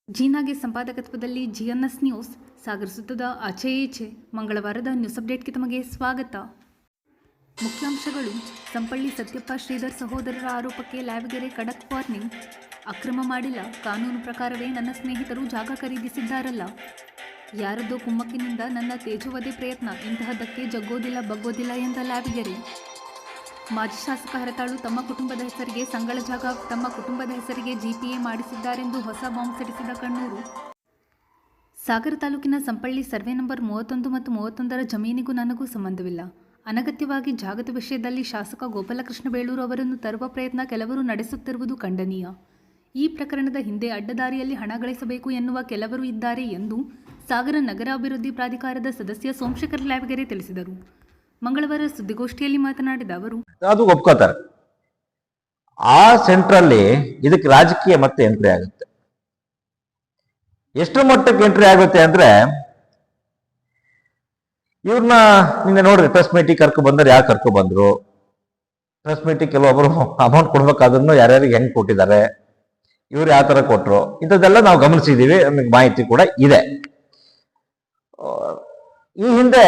ಜೀನಾಗೆ ಸಂಪಾದಕತ್ವದಲ್ಲಿ ಜಿಎನ್ಎಸ್ news ಸಾಗರ ಸುತ್ತದ ಆಚೆ ಈಚೆ ಮಂಗಳವಾರದ news ಅಪ್ಡೇಟ್ಗೆ ತಮಗೆ ಸ್ವಾಗತ. ಮುಖ್ಯಾಂಶಗಳು. ಸಂಪಳ್ಳಿ ಸತ್ಯಪ್ಪ ಶ್ರೀಧರ್ ಸಹೋದರರ ಆರೋಪಕ್ಕೆ ಲ್ಯಾವಗೆರೆ ಖಡಕ್ ವಾರ್ನಿಂಗ್. ಅಕ್ರಮ ಮಾಡಿಲ್ಲ, ಕಾನೂನು ಪ್ರಕಾರವೇ ನನ್ನ ಸ್ನೇಹಿತರು ಜಾಗ ಖರೀದಿಸಿದ್ದಾರಲ್ಲ. ಯಾರದ್ದೋ ಕುಮ್ಮಕ್ಕಿನಿಂದ ನನ್ನ ತೇಜೋವಧೆ ಪ್ರಯತ್ನ, ಇಂತಹದ್ದಕ್ಕೆ ಜಗ್ಗೋದಿಲ್ಲ ಬಗ್ಗೋದಿಲ್ಲ ಎಂದ ಲ್ಯಾವಗೆರೆ. ಮಾಜಿ ಶಾಸಕ ಹರತಾಳು ತಮ್ಮ ಕುಟುಂಬದ ಹೆಸರಿಗೆ ಸಂಗಳ ಜಾಗ, ತಮ್ಮ ಕುಟುಂಬದ ಹೆಸರಿಗೆ ಜಿಪಿಎ ಮಾಡಿಸಿದ್ದಾರೆಂದು ಹೊಸ ಬಾಂಬ್ ಸಿಡಿಸಿದ ಕಣ್ಣೂರು. ಸಾಗರ ತಾಲೂಕಿನ ಸಂಪಳ್ಳಿ ಸರ್ವೆ ನಂಬರ್ 31 ಮತ್ತು 31ರ ಜಮೀನಿಗೂ ನನಗೂ ಸಂಬಂಧವಿಲ್ಲ. ಅನಗತ್ಯವಾಗಿ ಜಾಗದ ವಿಷಯದಲ್ಲಿ ಶಾಸಕ ಗೋಪಾಲಕೃಷ್ಣ ಬೇಳೂರು ಅವರನ್ನು ತರುವ ಪ್ರಯತ್ನ ಕೆಲವರು ನಡೆಸುತ್ತಿರುವುದು ಖಂಡನೀಯ. ಈ ಪ್ರಕರಣದ ಹಿಂದೆ ಅಡ್ಡದಾರಿಯಲ್ಲಿ ಹಣ ಗಳಿಸಬೇಕು ಎನ್ನುವ ಕೆಲವರು ಇದ್ದಾರೆ ಎಂದು ಸಾಗರ ನಗರ ಅಭಿವೃದ್ಧಿ ಪ್ರಾಧಿಕಾರದ ಸದಸ್ಯ ಸೋಮಶೇಖರ್ ಲ್ಯಾವಗೆರೆ ತಿಳಿಸಿದರು. ಮಂಗಳವಾರ ಸುದ್ದಿಗೋಷ್ಠಿಯಲ್ಲಿ ಮಾತನಾಡಿದ ಅವರು, ಅದು ಒಪ್ಕೋತಾರೆ. ಆ ಸೆಂಟ್ರಲ್ಲಿ ಇದಕ್ಕೆ ರಾಜಕೀಯ ಮತ್ತೆ ಎಂಟ್ರಿ ಆಗುತ್ತೆ. ಎಷ್ಟು ಮಟ್ಟಕ್ಕೆ ಎಂಟ್ರಿ ಆಗುತ್ತೆ ಅಂದ್ರೆ, ಇವ್ರನ್ನ ನಿನ್ನೆ ನೋಡ್ರಿ ಪ್ರೆಸ್ ಮೀಟಿಗೆ ಕರ್ಕೊ ಬಂದ್ರೆ ಯಾರು ಕರ್ಕೊ ಬಂದ್ರು, ಪ್ರೆಸ್ ಮೀಟಿಗೆ ಕೆಲವೊಬ್ಬರು ಅಮೌಂಟ್ ಕೊಡ್ಬೇಕಾದನ್ನು ಯಾರ್ಯಾರಿಗೆ ಹೆಂಗ್ ಕೊಟ್ಟಿದ್ದಾರೆ, ಇವ್ರು ಯಾವ ತರ ಕೊಟ್ರು, ಇಂಥದ್ದೆಲ್ಲ ನಾವು ಗಮನಿಸಿದೀವಿ. ನಮಗೆ ಮಾಹಿತಿ ಕೂಡ ಇದೆ. ಈ ಹಿಂದೆ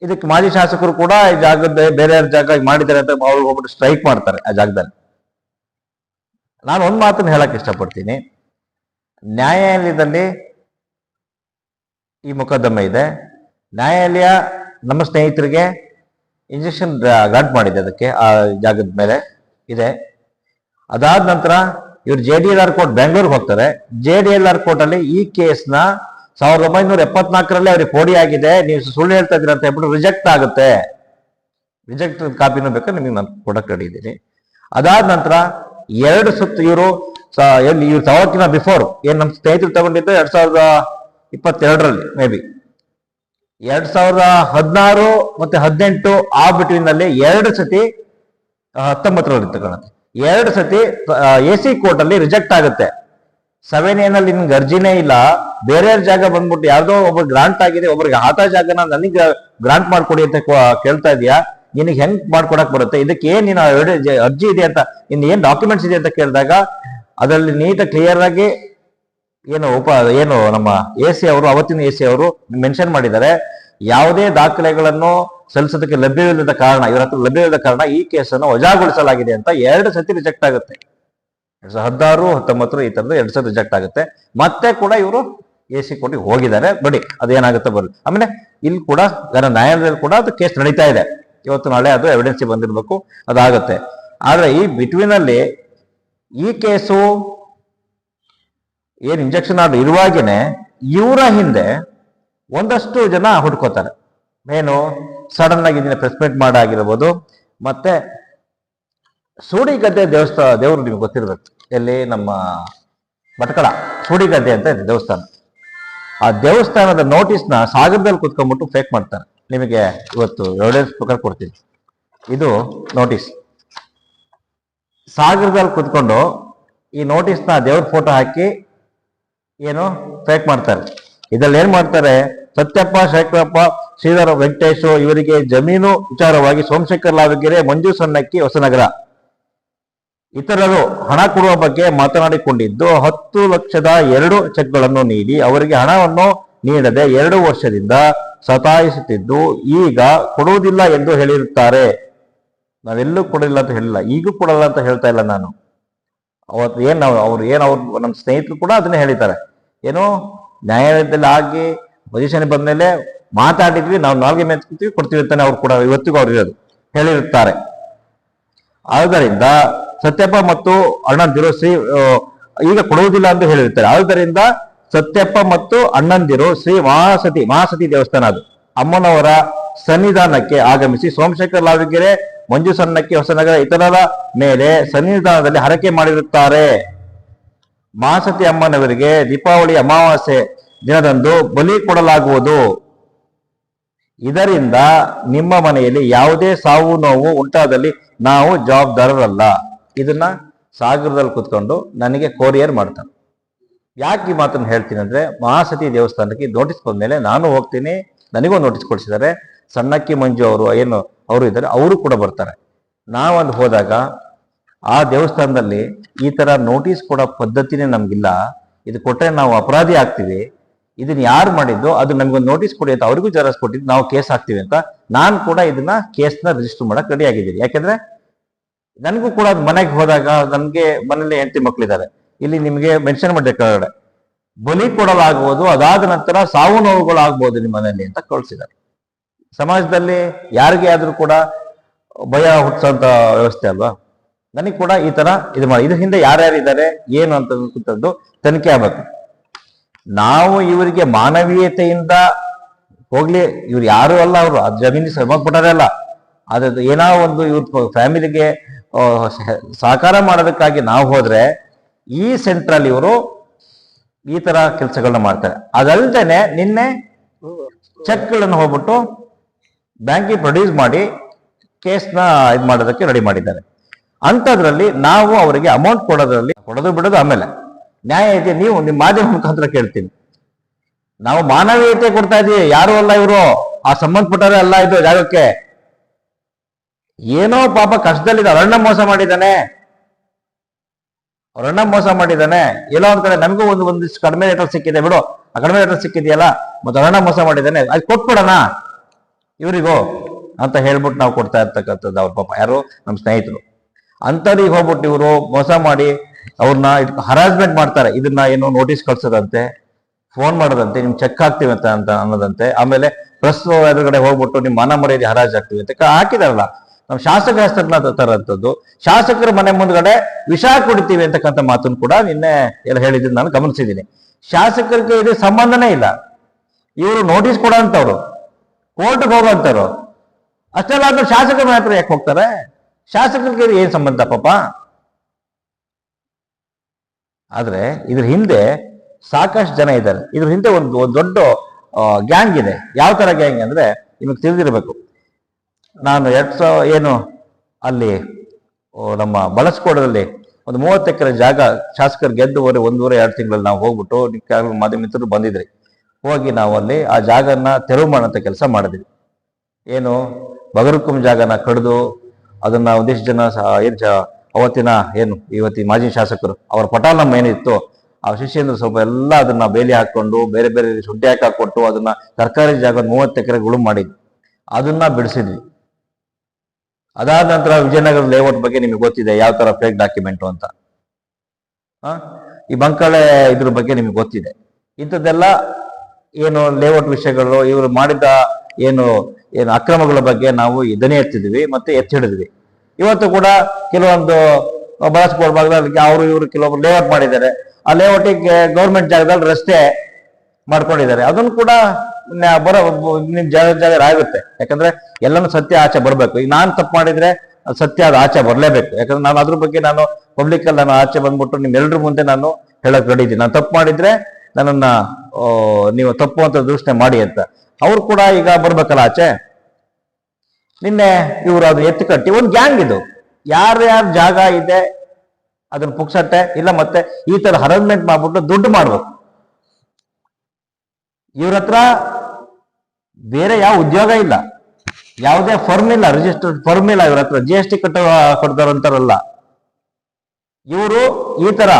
ಇದಕ್ಕೆ ಮಾಜಿ ಶಾಸಕರು ಕೂಡ ಈ ಜಾಗದ ಬೇರೆ ಜಾಗ ಮಾಡಿದ್ದಾರೆ ಅಂತ ಅವ್ರು ಹೋಗ್ಬಿಟ್ಟು ಸ್ಟ್ರೈಕ್ ಮಾಡ್ತಾರೆ ಆ ಜಾಗದಲ್ಲಿ. ನಾನು ಒಂದು ಮಾತನ್ನು ಹೇಳಕ್ ಇಷ್ಟಪಡ್ತೀನಿ. ನ್ಯಾಯಾಲಯದಲ್ಲಿ ಈ ಮೊಕದ್ದಮೆ ಇದೆ. ನ್ಯಾಯಾಲಯ ನಮ್ಮ ಸ್ನೇಹಿತರಿಗೆ ಇಂಜೆಕ್ಷನ್ ಗ್ರಾಂಟ್ ಮಾಡಿದೆ, ಅದಕ್ಕೆ ಆ ಜಾಗದ ಮೇಲೆ ಇದೆ. ಅದಾದ ನಂತರ ಇವರು JDLR ಕೋರ್ಟ್ ಬೆಂಗಳೂರಿಗೆ ಹೋಗ್ತಾರೆ. JDLR ಕೋರ್ಟ್ ಅಲ್ಲಿ ಈ ಕೇಸ್ನ 1974ರಲ್ಲಿ ಅವ್ರಿಗೆ ಪೋಡಿ ಆಗಿದೆ, ನೀವು ಸುಳ್ಳು ಹೇಳ್ತಾ ಇದ್ದೀರ ಅಂತ ಹೇಳ್ಬಿಟ್ಟು ರಿಜೆಕ್ಟ್ ಆಗುತ್ತೆ. ರಿಜೆಕ್ಟ್ ಕಾಪಿನೂ ಬೇಕಾದ್ರೆ ನಿಮಗೆ ನಾನು ಕೊಡಕ್ಕೆ ರೆಡಿ ಇದ್ದೀನಿ. ಅದಾದ ನಂತರ 2 ಸುತ್ತು ಇವರು ತಗೋಕಿನ ಬಿಫೋರ್ ಏನ್ ನಮ್ಮ ಸ್ನೇಹಿತರು ತಗೊಂಡಿದ್ದು 2022ರಲ್ಲಿ ಮೇ ಬಿ 2016 ಮತ್ತೆ 18 ಆ ಬಿಟ್ವೀನ್ ನಲ್ಲಿ 2 ಸತಿ 19ರಲ್ಲಿ ತಗೊಳುತ್ತೆ. 2 ಸತಿ AC ಕೋರ್ಟ್ ಅಲ್ಲಿ ರಿಜೆಕ್ಟ್ ಆಗುತ್ತೆ. 7A ನಲ್ಲಿ ನಿಮ್ಗೆ ಅರ್ಜಿನೇ ಇಲ್ಲ, ಬೇರೆ ಜಾಗ ಬಂದ್ಬಿಟ್ಟು ಯಾವ್ದೋ ಒಬ್ರು ಗ್ರಾಂಟ್ ಆಗಿದೆ, ಒಬ್ರಿಗೆ ಆತ ಜಾಗನ ನನಗೆ ಗ್ರಾಂಟ್ ಮಾಡ್ಕೊಡಿ ಅಂತ ಕೇಳ್ತಾ ಇದೀಯಾ, ನಿನಗೆ ಹೆಂಗ್ ಮಾಡ್ಕೊಡಕ್ ಬರುತ್ತೆ, ಇದಕ್ಕೆ ಏನ್ ನೀನು ಅರ್ಜಿ ಇದೆ ಅಂತ, ಇನ್ ಏನ್ ಡಾಕ್ಯುಮೆಂಟ್ಸ್ ಇದೆ ಅಂತ ಕೇಳಿದಾಗ ಅದರಲ್ಲಿ ನೀಟ್ ಕ್ಲಿಯರ್ ಆಗಿ ಏನು ನಮ್ಮ AC ಅವರು, ಅವತ್ತಿನ AC ಅವರು ಮೆನ್ಷನ್ ಮಾಡಿದ್ದಾರೆ, ಯಾವುದೇ ದಾಖಲೆಗಳನ್ನು ಸಲ್ಲಿಸೋದಕ್ಕೆ ಲಭ್ಯವಿಲ್ಲದ ಕಾರಣ, ಇವರ ಹತ್ರ ಲಭ್ಯವಿಲ್ಲದ ಕಾರಣ ಈ ಕೇಸನ್ನು ವಜಾಗೊಳಿಸಲಾಗಿದೆ ಅಂತ 2 ಸತಿ ರಿಜೆಕ್ಟ್ ಆಗುತ್ತೆ. 2016, 19 ಈ ತರದ್ದು 2 ಸತಿ ರಿಜೆಕ್ಟ್ ಆಗುತ್ತೆ. ಮತ್ತೆ ಕೂಡ ಇವರು AC ಕೋರ್ಟಿಗೆ ಹೋಗಿದ್ದಾರೆ. ನೋಡಿ ಅದೇನಾಗುತ್ತೆ ಬರಲಿ. ಆಮೇಲೆ ಇಲ್ಲಿ ಕೂಡ ನ್ಯಾಯಾಲಯದಲ್ಲಿ ಕೂಡ ಅದು ಕೇಸ್ ನಡೀತಾ ಇದೆ. ಇವತ್ತು ನಾಳೆ ಅದು ಎವಿಡೆನ್ಸ್ ಬಂದಿರ್ಬೇಕು, ಅದಾಗುತ್ತೆ. ಆದ್ರೆ ಈ ಬಿಟ್ವೀನ್ ಅಲ್ಲಿ ಈ ಕೇಸು ಏನ್ ಇಂಜೆಕ್ಷನ್ ಆರ್ಡರ್ ಇರುವಾಗೇನೆ ಇವರ ಹಿಂದೆ ಒಂದಷ್ಟು ಜನ ಹುಡ್ಕೋತಾರೆ. ಏನು ಸಡನ್ ಆಗಿ ಇದನ್ನ ಪ್ರೆಸ್ ಮೀಟ್ ಮಾಡಾಗಿರ್ಬೋದು. ಮತ್ತೆ ಸೂಡಿಗದ್ದೆ ದೇವರು ನಿಮ್ಗೆ ಗೊತ್ತಿರ್ಬೇಕು, ಎಲ್ಲಿ ನಮ್ಮ ಭಟ್ಕಳ ಸೂಡಿಗದ್ದೆ ಅಂತ ಇದೆ ದೇವಸ್ಥಾನ. ಆ ದೇವಸ್ಥಾನದ ನೋಟಿಸ್ನ ಸಾಗರದಲ್ಲಿ ಕುತ್ಕೊಂಡ್ಬಿಟ್ಟು ಫೇಕ್ ಮಾಡ್ತಾರೆ. ನಿಮಗೆ ಇವತ್ತು ಎವಿಡೆನ್ಸ್ ಪ್ರಕಾರ ಕೊಡ್ತೀನಿ. ಇದು ನೋಟಿಸ್ ಸಾಗರದಲ್ಲಿ ಕುತ್ಕೊಂಡು ಈ ನೋಟಿಸ್ನ ದೇವ್ರ ಫೋಟೋ ಹಾಕಿ ಏನು ಫೇಕ್ ಮಾಡ್ತಾರೆ. ಇದ್ರಲ್ಲಿ ಏನ್ ಮಾಡ್ತಾರೆ, ಸತ್ಯಪ್ಪ, ಶೇಖರಪ್ಪ, ಶ್ರೀಧರ, ವೆಂಕಟೇಶ್ ಇವರಿಗೆ ಜಮೀನು ವಿಚಾರವಾಗಿ ಸೋಮಶೇಖರ್ ಲಾವಗೆರೆ, ಮಂಜು ಸಣ್ಣಕ್ಕಿ, ಹೊಸನಗರ ಇತರರು ಹಣ ಕೊಡುವ ಬಗ್ಗೆ ಮಾತನಾಡಿಕೊಂಡಿದ್ದು 10 ಲಕ್ಷದ 2 ಚೆಕ್ಗಳನ್ನು ನೀಡಿ ಅವರಿಗೆ ಹಣವನ್ನು ನೀಡದೆ 2 ವರ್ಷದಿಂದ ಸತಾಯಿಸುತ್ತಿದ್ದು ಈಗ ಕೊಡುವುದಿಲ್ಲ ಎಂದು ಹೇಳಿರುತ್ತಾರೆ. ನಾವೆಲ್ಲೂ ಕೊಡಲಿಲ್ಲ ಅಂತ ಹೇಳಿಲ್ಲ, ಈಗೂ ಕೊಡಲ್ಲ ಅಂತ ಹೇಳ್ತಾ ಇಲ್ಲ ನಾನು. ಅವತ್ತು ಅವ್ರು ನಮ್ಮ ಸ್ನೇಹಿತರು ಕೂಡ ಅದನ್ನೇ ಹೇಳಿದ್ದಾರೆ. ಏನೋ ನ್ಯಾಯಾಲಯದಲ್ಲಿ ಆಗಿ ಪೊಸಿಷನ್ ಬಂದ್ಮೇಲೆ ಮಾತಾಡಿದ್ವಿ, ನಾವು ನಾಲ್ಗೆ ಮೆಚ್ಕೊತೀವಿ, ಕೊಡ್ತೀವಿ ಅಂತಾನೆ ಅವ್ರು ಕೂಡ ಇವತ್ತಿಗೂ ಅವ್ರು ಇರೋದು ಹೇಳಿರುತ್ತಾರೆ. ಆದ್ದರಿಂದ ಸತ್ಯಪ್ಪ ಮತ್ತು ಅಣ್ಣಂದಿರು ಈಗ ಕೊಡುವುದಿಲ್ಲ ಎಂದು ಹೇಳಿರುತ್ತಾರೆ. ಆದ್ದರಿಂದ ಸತ್ಯಪ್ಪ ಮತ್ತು ಅಣ್ಣಂದಿರು ಶ್ರೀ ಮಹಾಸತಿ ದೇವಸ್ಥಾನ, ಅದು ಅಮ್ಮನವರ ಸನ್ನಿಧಾನಕ್ಕೆ ಆಗಮಿಸಿ ಸೋಮಶೇಖರ್ ಲಾವಗೆರೆ, ಮಂಜು ಸಣ್ಣಕ್ಕಿ, ಹೊಸನಗರ ಇತರರ ಮೇಲೆ ಸನ್ನಿಧಾನದಲ್ಲಿ ಹರಕೆ ಮಾಡಿರುತ್ತಾರೆ. ಮಹಾಸತಿ ಅಮ್ಮನವರಿಗೆ ದೀಪಾವಳಿ ಅಮಾವಾಸ್ಯೆ ದಿನದಂದು ಬಲಿ ಕೊಡಲಾಗುವುದು. ಇದರಿಂದ ನಿಮ್ಮ ಮನೆಯಲ್ಲಿ ಯಾವುದೇ ಸಾವು ನೋವು ಉಂಟಾದಲ್ಲಿ ನಾವು ಜವಾಬ್ದಾರರಲ್ಲ. ಇದನ್ನ ಸಾಗರದಲ್ಲಿ ಕುತ್ಕೊಂಡು ನನಗೆ ಕೊರಿಯರ್ ಮಾಡ್ತಾರೆ. ಯಾಕೆ ಈ ಮಾತನ್ನು ಹೇಳ್ತೀನಿ ಅಂದ್ರೆ, ಮಹಾಸತಿ ದೇವಸ್ಥಾನಕ್ಕೆ ನೋಟಿಸ್ ಬಂದ್ಮೇಲೆ ನಾನು ಹೋಗ್ತೀನಿ, ನನಗೂ ನೋಟಿಸ್ ಕೊಡಿಸಿದ್ದಾರೆ. ಸಣ್ಣಕ್ಕಿ ಮಂಜು ಅವರು ಏನು ಅವರು ಇದ್ದಾರೆ, ಅವರು ಕೂಡ ಬರ್ತಾರೆ. ನಾವಲ್ಲಿ ಹೋದಾಗ ಆ ದೇವಸ್ಥಾನದಲ್ಲಿ ಈ ತರ ನೋಟಿಸ್ ಕೊಡೋ ಪದ್ಧತಿನೇ ನಮ್ಗಿಲ್ಲ. ಇದು ಕೊಟ್ಟರೆ ನಾವು ಅಪರಾಧಿ ಆಗ್ತೀವಿ, ಇದನ್ನ ಯಾರು ಮಾಡಿದ್ದು ಅದು ನಮ್ಗೊಂದು ನೋಟಿಸ್ ಕೊಡಿ ಅಂತ ಅವ್ರಿಗೂ ಜರಾಸ್ ಕೊಟ್ಟಿದ್ದು, ನಾವು ಕೇಸ್ ಹಾಕ್ತೀವಿ ಅಂತ. ನಾನು ಕೂಡ ಇದನ್ನ ಕೇಸ್ನ ರಿಜಿಸ್ಟರ್ ಮಾಡಕ್ ರೆಡಿ ಆಗಿದ್ದೀನಿ. ಯಾಕೆಂದ್ರೆ ನನಗೂ ಕೂಡ ಮನೆಗೆ ಹೋದಾಗ ನನ್ಗೆ ಮನೇಲಿ ಹೆಂಡತಿ ಮಕ್ಳಿದ್ದಾರೆ, ಇಲ್ಲಿ ನಿಮಗೆ ಮೆನ್ಷನ್ ಮಾಡಿದೆ ಕೆಳಗಡೆ ಬಲಿ ಕೊಡಲಾಗುವುದು, ಅದಾದ ನಂತರ ಸಾವು ನೋವುಗಳು ಆಗ್ಬೋದು ನಿಮ್ಮ ಮನೆಯಲ್ಲಿ ಅಂತ ಕಳಿಸಿದ್ದಾರೆ. ಸಮಾಜದಲ್ಲಿ ಯಾರಿಗೆ ಆದ್ರೂ ಕೂಡ ಭಯ ಹುಟ್ಟಿಸೋಂತ ವ್ಯವಸ್ಥೆ ಅಲ್ವಾ. ನನಗೆ ಕೂಡ ಈ ತರ ಇದು ಮಾಡಿ, ಇದ್ರ ಹಿಂದೆ ಯಾರ್ಯಾರಿದ್ದಾರೆ ಏನು ಅಂತ ತನಿಖೆ ಆಗ್ಬೇಕು. ನಾವು ಇವರಿಗೆ ಮಾನವೀಯತೆಯಿಂದ ಹೋಗ್ಲಿ, ಇವ್ರು ಯಾರು ಅಲ್ಲ, ಅವರು ಆ ಜಮೀನಿಗೆ ಸಂಬಂಧಪಟ್ಟರೆ ಅಲ್ಲ, ಅದ್ರದ್ದು ಏನೋ ಒಂದು ಇವ್ರ ಫ್ಯಾಮಿಲಿಗೆ ಸಹಕಾರ ಮಾಡೋದಕ್ಕಾಗಿ ನಾವು ಹೋದ್ರೆ ಈ ಸೆಂಟ್ರಲ್ಲಿ ಇವರು ಈ ತರ ಕೆಲಸಗಳನ್ನ ಮಾಡ್ತಾರೆ. ಅದಲ್ದೇನೆ ನಿನ್ನೆ ಚೆಕ್ಗಳನ್ನು ಹೋಗ್ಬಿಟ್ಟು ಬ್ಯಾಂಕಿಗೆ ಪ್ರೊಡ್ಯೂಸ್ ಮಾಡಿ ಕೇಸ್ನ ಇದು ಮಾಡೋದಕ್ಕೆ ರೆಡಿ ಮಾಡಿದ್ದಾರೆ. ಅಂಥದ್ರಲ್ಲಿ ನಾವು ಅವರಿಗೆ ಅಮೌಂಟ್ ಕೊಡೋದು ಬಿಡೋದು ಆಮೇಲೆ ನ್ಯಾಯ ಇದೆ. ನೀವು ನಿಮ್ಮ ಮಾಧ್ಯಮ ಮುಖಾಂತರ ಕೇಳ್ತೀನಿ, ನಾವು ಮಾನವೀಯತೆ ಕೊಡ್ತಾ ಇದೀವಿ, ಯಾರು ಅಲ್ಲ ಇವರು, ಆ ಸಂಬಂಧಪಟ್ಟರೆ ಅಲ್ಲ ಇದು ಜಾಗಕ್ಕೆ. ಏನೋ ಪಾಪ ಕಷ್ಟದಲ್ಲಿದ್ದ ಅರಣ್ಯ ಮೋಸ ಮಾಡಿದ್ದಾನೆ, ಎಲ್ಲೋ ಒಂದ್ ಕಡೆ ನಮಗೂ ಒಂದಿಷ್ಟು ಕಡಿಮೆ ರೇಟಲ್ಲಿ ಸಿಕ್ಕಿದೆ ಬಿಡು, ಆ ಕಡಿಮೆ ರೇಟಲ್ಲಿ ಸಿಕ್ಕಿದೆಯಲ್ಲ, ಮತ್ತೆ ಅರಣ್ಯ ಮೋಸ ಮಾಡಿದ್ದಾನೆ, ಅದು ಕೊಟ್ಬಿಡೋಣ ಇವರಿಗೂ ಅಂತ ಹೇಳ್ಬಿಟ್ಟು ನಾವು ಕೊಡ್ತಾ ಇರ್ತಕ್ಕಂಥದ್ದು. ಅವ್ರ ಪಾಪ ಯಾರು ನಮ್ಮ ಸ್ನೇಹಿತರು, ಅಂಥವ್ರಿಗೆ ಹೋಗ್ಬಿಟ್ಟು ಇವರು ಮೋಸ ಮಾಡಿ ಅವ್ರನ್ನ ಹರಾಸ್ಮೆಂಟ್ ಮಾಡ್ತಾರೆ. ಇದನ್ನ ಏನೋ ನೋಟಿಸ್ ಕಳ್ಸೋದಂತೆ, ಫೋನ್ ಮಾಡೋದಂತೆ, ನಿಮ್ ಚೆಕ್ ಹಾಕ್ತೀವಿ ಅಂತ ಅನ್ನೋದಂತೆ, ಆಮೇಲೆ ಪ್ರೆಸ್ ಎದುರುಗಡೆ ಹೋಗ್ಬಿಟ್ಟು ನಿಮ್ ಮಾನ ಮರ್ಯಾದೆ ಹರಾಜ್ ಆಗ್ತೀವಿ ಅಂತ ಹಾಕಿದಾರಲ್ಲ. ನಮ್ಮ ಶಾಸಕ ಹೆಸರನ್ನ ತರಂಥದ್ದು, ಶಾಸಕರ ಮನೆ ಮುಂದ್ಗಡೆ ವಿಷ ಕುಡಿತೀವಿ ಅಂತಕ್ಕಂಥ ಮಾತನ್ನು ಕೂಡ ನಿನ್ನೆ ಎಲ್ಲ ಹೇಳಿದ್ದೀನಿ, ನಾನು ಗಮನಿಸಿದ್ದೀನಿ. ಶಾಸಕರಿಗೆ ಇದು ಸಂಬಂಧನೇ ಇಲ್ಲ. ಇವರು ನೋಟಿಸ್ ಕೊಡೋಂಥವ್ರು, ಕೋರ್ಟ್ಗೆ ಹೋಗೋಂಥವ್ರು, ಅಷ್ಟೆಲ್ಲ ಆದ್ರೂ ಶಾಸಕರ ಹತ್ರ ಯಾಕೆ ಹೋಗ್ತಾರೆ? ಶಾಸಕರಿಗೆ ಏನ್ ಸಂಬಂಧ ಪಾಪ? ಆದ್ರೆ ಇದ್ರ ಹಿಂದೆ ಸಾಕಷ್ಟು ಜನ ಇದ್ದಾರೆ. ಇದ್ರ ಹಿಂದೆ ಒಂದು ದೊಡ್ಡ ಗ್ಯಾಂಗ್ ಇದೆ. ಯಾವ ತರ ಗ್ಯಾಂಗ್ ಅಂದ್ರೆ ನಿಮಗೆ ತಿಳಿದಿರ್ಬೇಕು. ನಾನು ಏನು ಅಲ್ಲಿ ನಮ್ಮ ಬಳಸ್ಕೋಡದಲ್ಲಿ ಒಂದು 30 ಎಕರೆ ಜಾಗ ಶಾಸಕರು ಗೆದ್ದು 1.5-2 ತಿಂಗಳಲ್ಲಿ ನಾವು ಹೋಗ್ಬಿಟ್ಟು ಮಾಧ್ಯಮ ಮಿತ್ರರು ಬಂದಿದ್ರಿ, ಹೋಗಿ ನಾವು ಅಲ್ಲಿ ಆ ಜಾಗನ ತೆರವು ಮಾಡೋಂಥ ಕೆಲಸ ಮಾಡಿದ್ವಿ. ಏನು ಬಗರುಕುಂ ಜಾಗನ ಕಡಿದು ಅದನ್ನ ಒಂದಿಷ್ಟು ಜನ ಅವತ್ತಿನ ಇವತ್ತಿನ ಮಾಜಿ ಶಾಸಕರು ಅವರ ಪಟಾಲ್ ನಮ್ಮ ಏನಿತ್ತು ಆ ಶಿಷ್ಯೇಂದ್ರ ಸ್ವಲ್ಪ ಎಲ್ಲ ಅದನ್ನ ಬೇಲಿ ಹಾಕೊಂಡು ಬೇರೆ ಬೇರೆ ಶುದ್ಧಿ ಹಾಕೊಟ್ಟು ಅದನ್ನ ಸರ್ಕಾರಿ ಜಾಗ 30 ಎಕರೆ ಗುಳು ಮಾಡಿದ್ವಿ, ಅದನ್ನ ಬಿಡಿಸಿದ್ವಿ. ಅದಾದ ನಂತರ ವಿಜಯನಗರ ಲೇಔಟ್ ಬಗ್ಗೆ ನಿಮಗೆ ಗೊತ್ತಿದೆ, ಯಾವ ತರ ಫೇಕ್ ಡಾಕ್ಯುಮೆಂಟು ಅಂತ. ಈ ಬಂಕಳೆ ಇದ್ರ ಬಗ್ಗೆ ನಿಮಗೆ ಗೊತ್ತಿದೆ. ಇಂಥದ್ದೆಲ್ಲ ಏನು ಲೇಔಟ್ ವಿಷಯಗಳು, ಇವರು ಮಾಡಿದ ಏನು ಅಕ್ರಮಗಳ ಬಗ್ಗೆ ನಾವು ಇದನ್ನೇ ಎತ್ತಿದ್ವಿ ಮತ್ತೆ ಎತ್ತಿಡಿದ್ವಿ. ಇವತ್ತು ಕೂಡ ಕೆಲವೊಂದು ಬಳಸ್ಕೋಡ್ ಭಾಗದಲ್ಲಿ ಅವರು ಇವರು ಕೆಲವೊಬ್ರು ಲೇಔಟ್ ಮಾಡಿದ್ದಾರೆ. ಆ ಲೇಔಟಿಗೆ ಗೌರ್ಮೆಂಟ್ ಜಾಗದಲ್ಲಿ ರಸ್ತೆ ಮಾಡ್ಕೊಂಡಿದ್ದಾರೆ. ಅದನ್ನು ಕೂಡ ನಿಮ್ ಜಾಗ ಆಗುತ್ತೆ. ಯಾಕಂದ್ರೆ ಎಲ್ಲಾನು ಸತ್ಯ ಆಚೆ ಬರ್ಬೇಕು. ಈಗ ನಾನ್ ತಪ್ಪು ಮಾಡಿದ್ರೆ ಸತ್ಯ ಅದು ಆಚೆ ಬರ್ಲೇಬೇಕು. ಯಾಕಂದ್ರೆ ನಾನು ಅದ್ರ ಬಗ್ಗೆ ನಾನು ಪಬ್ಲಿಕ್ ಅಲ್ಲಿ ನಾನು ಆಚೆ ಬಂದ್ಬಿಟ್ಟು ನಿಮ್ಮೆಲ್ಲರ ಮುಂದೆ ನಾನು ಹೇಳಕ್ ರೆಡಿ ಇದ್ದೀನಿ. ನಾನು ತಪ್ಪು ಮಾಡಿದ್ರೆ ನನ್ನನ್ನ ನೀವು ತಪ್ಪು ಅಂತ ದೂಷಣೆ ಮಾಡಿ ಅಂತ. ಅವ್ರು ಕೂಡ ಈಗ ಬರ್ಬೇಕಲ್ಲ ಆಚೆ. ನಿನ್ನೆ ಇವರು ಅದು ಎತ್ತು ಕಟ್ಟಿ ಒಂದು ಗ್ಯಾಂಗ್ ಇದು, ಯಾರ್ಯಾರ ಜಾಗ ಇದೆ ಅದನ್ನ ಪುಕ್ಸಟ್ಟೆ ಇಲ್ಲ ಮತ್ತೆ ಈ ತರ ಹರಾಸ್ಮೆಂಟ್ ಮಾಡ್ಬಿಟ್ಟು ದುಡ್ಡು ಮಾಡ್ಬೇಕು. ಇವ್ರ ಹತ್ರ ಬೇರೆ ಯಾವ ಉದ್ಯೋಗ ಇಲ್ಲ, ಯಾವುದೇ ಫರ್ಮ್ ಇಲ್ಲ, ರಿಜಿಸ್ಟರ್ಡ್ ಫರ್ಮ್ ಇಲ್ಲ ಇವ್ರ ಹತ್ರ. GST ಕೊಡ್ತಾರಂತಾರಲ್ಲ ಇವರು. ಈ ತರ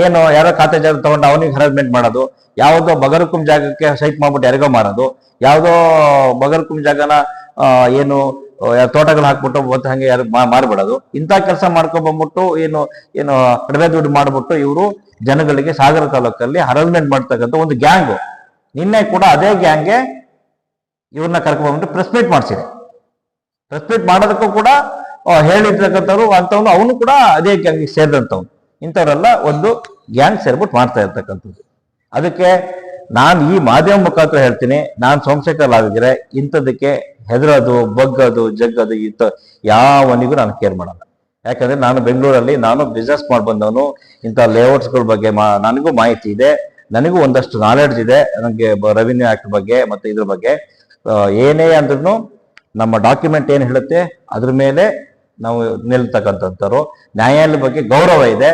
ಏನು ಯಾರೋ ಖಾತೆ ಜಾಗ ತಗೊಂಡು ಅವನಿಗೆ ಹರಾಸ್ಮೆಂಟ್ ಮಾಡೋದು, ಯಾವುದೋ ಬಗರುಕುಂ ಜಾಗಕ್ಕೆ ಸೈಟ್ ಮಾಡ್ಬಿಟ್ಟು ಯಾರಿಗೋ ಮಾರೋದು, ಯಾವುದೋ ಬಗರುಕುಂ ಜಾಗನ ಏನು ತೋಟಗಳು ಹಾಕ್ಬಿಟ್ಟು ಮತ್ತೆ ಹಂಗೆ ಯಾರು ಮಾರ್ಬಿಡೋದು, ಇಂಥ ಕೆಲಸ ಮಾಡ್ಕೊಂಡ್ ಬಂದ್ಬಿಟ್ಟು ಏನು ಕಡಿಮೆ ದುಡ್ಡು ಮಾಡ್ಬಿಟ್ಟು ಇವರು ಜನಗಳಿಗೆ ಸಾಗರ ತಾಲೂಕಲ್ಲಿ ಹರಾಸ್ಮೆಂಟ್ ಮಾಡ್ತಕ್ಕಂಥ ಒಂದು ಗ್ಯಾಂಗು. ನಿನ್ನೆ ಕೂಡ ಅದೇ ಗ್ಯಾಂಗ್ಗೆ ಇವ್ರನ್ನ ಕರ್ಕೊಂಡ್ಬಂದ್ಬಿಟ್ಟು ಪ್ರೆಸ್ ಮೀಟ್ ಮಾಡಿಸಿದೆ. ಪ್ರೆಸ್ ಮೀಟ್ ಮಾಡೋದಕ್ಕೂ ಕೂಡ ಹೇಳಿರ್ತಕ್ಕಂಥವ್ರು ಅಂತವ್ನು, ಅವನು ಕೂಡ ಅದೇ ಗ್ಯಾಂಗ್ ಸೇರಿದಂಥವ್ನು. ಇಂಥವ್ರೆಲ್ಲ ಒಂದು ಗ್ಯಾಂಗ್ ಸೇರ್ಬಿಟ್ಟು ಮಾಡ್ತಾ ಇರ್ತಕ್ಕಂಥದ್ದು. ಅದಕ್ಕೆ ನಾನು ಈ ಮಾಧ್ಯಮ ಮುಖಾಂತರ ಹೇಳ್ತೀನಿ, ನಾನು ಸೋಮಶೇಖರ್ ಆಗಿದ್ರೆ ಇಂಥದಕ್ಕೆ ಹೆದರೋದು, ಬಗ್ಗದು, ಜಗ್ಗದು ಯಾವನಿಗೂ ನಾನು ಕೇರ್ ಮಾಡಲ್ಲ. ಯಾಕಂದ್ರೆ ನಾನು ಬೆಂಗಳೂರಲ್ಲಿ ನಾನು ಬಿಸ್ನೆಸ್ ಮಾಡಿ ಬಂದವನು. ಇಂಥ ಲೇಔಟ್ಸ್ಗಳ ಬಗ್ಗೆ ನನಗೂ ಮಾಹಿತಿ ಇದೆ, ನನಗೂ ಒಂದಷ್ಟು ನಾಲೆಡ್ಜ್ ಇದೆ. ನನಗೆ ರೆವಿನ್ಯೂ ಆಕ್ಟ್ ಬಗ್ಗೆ ಮತ್ತೆ ಇದ್ರ ಬಗ್ಗೆ ಏನೇ ಅಂದ್ರೂ ನಮ್ಮ ಡಾಕ್ಯುಮೆಂಟ್ ಏನು ಹೇಳುತ್ತೆ ಅದ್ರ ಮೇಲೆ ನಾವು ನಿಲ್ತಕ್ಕಂಥವ್ರು. ನ್ಯಾಯಾಲಯದ ಬಗ್ಗೆ ಗೌರವ ಇದೆ.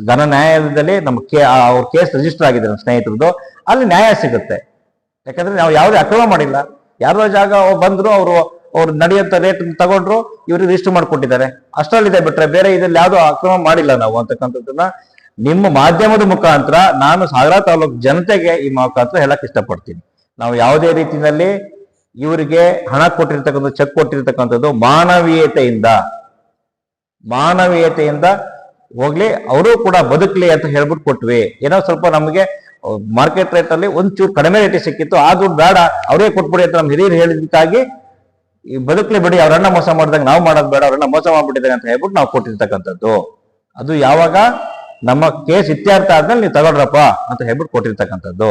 ಘನ ನ್ಯಾಯಾಲಯದಲ್ಲಿ ನಮ್ಮ ಅವ್ರ ಕೇಸ್ ರಿಜಿಸ್ಟರ್ ಆಗಿದೆ ನಮ್ಮ ಸ್ನೇಹಿತರದ್ದು, ಅಲ್ಲಿ ನ್ಯಾಯ ಸಿಗುತ್ತೆ. ಯಾಕಂದ್ರೆ ನಾವು ಯಾವುದೇ ಅಕ್ರಮ ಮಾಡಿಲ್ಲ. ಯಾರೋ ಜಾಗ ಬಂದ್ರು ಅವರು ಅವ್ರು ನಡೆಯುವಂತ ರೇಟ್ ತಗೊಂಡ್ರು, ಇವ್ರಿಗೆ ರಿಜಿಸ್ಟರ್ ಮಾಡ್ಕೊಟ್ಟಿದ್ದಾರೆ. ಅಷ್ಟರಲ್ಲಿದೆ ಬಿಟ್ರೆ ಬೇರೆ ಇದ್ರಲ್ಲಿ ಯಾವ್ದು ಅಕ್ರಮ ಮಾಡಿಲ್ಲ ನಾವು ಅಂತಕ್ಕಂಥದ್ದನ್ನ ನಿಮ್ಮ ಮಾಧ್ಯಮದ ಮುಖಾಂತರ ನಾನು ಸಾಗರ ತಾಲೂಕು ಜನತೆಗೆ ಈ ಮುಖಾಂತರ ಹೇಳಕ್ ಇಷ್ಟಪಡ್ತೀನಿ. ನಾವು ಯಾವುದೇ ರೀತಿಯಲ್ಲಿ ಇವರಿಗೆ ಹಣ ಕೊಟ್ಟಿರ್ತಕ್ಕಂಥ ಚೆಕ್ ಕೊಟ್ಟಿರ್ತಕ್ಕಂಥದ್ದು ಮಾನವೀಯತೆಯಿಂದ ಹೋಗ್ಲಿ, ಅವರು ಕೂಡ ಬದುಕಲಿ ಅಂತ ಹೇಳ್ಬಿಟ್ಟು ಕೊಟ್ವಿ. ಏನೋ ಸ್ವಲ್ಪ ನಮಗೆ ಮಾರ್ಕೆಟ್ ರೇಟ್ ಅಲ್ಲಿ ಒಂಚೂರು ಕಡಿಮೆ ರೇಟ್ ಸಿಕ್ಕಿತ್ತು, ಆ ದುಡ್ಡು ಬೇಡ ಅವರೇ ಕೊಟ್ಬಿಡಿ ಅಂತ ನಮ್ಮ ಹಿರಿಯರು ಹೇಳಿದ್ದಕ್ಕಾಗಿ ಈ ಬದುಕಲಿ ಬಿಡಿ, ಅವ್ರನ್ನ ಮೋಸ ಮಾಡಿದಾಗ ನಾವು ಮಾಡೋದು ಬೇಡ, ಅವ್ರನ್ನ ಮೋಸ ಮಾಡ್ಬಿಟ್ಟಿದ್ದಾರೆ ಅಂತ ಹೇಳ್ಬಿಟ್ಟು ನಾವು ಕೊಟ್ಟಿರ್ತಕ್ಕಂಥದ್ದು. ಅದು ಯಾವಾಗ ನಮ್ಮ ಕೇಸ್ ಇತ್ಯರ್ಥ ಆದ್ಮೇಲೆ ನೀವು ತಗೊಳ್ರಪ್ಪ ಅಂತ ಹೇಳ್ಬಿಟ್ಟು ಕೊಟ್ಟಿರ್ತಕ್ಕಂಥದ್ದು.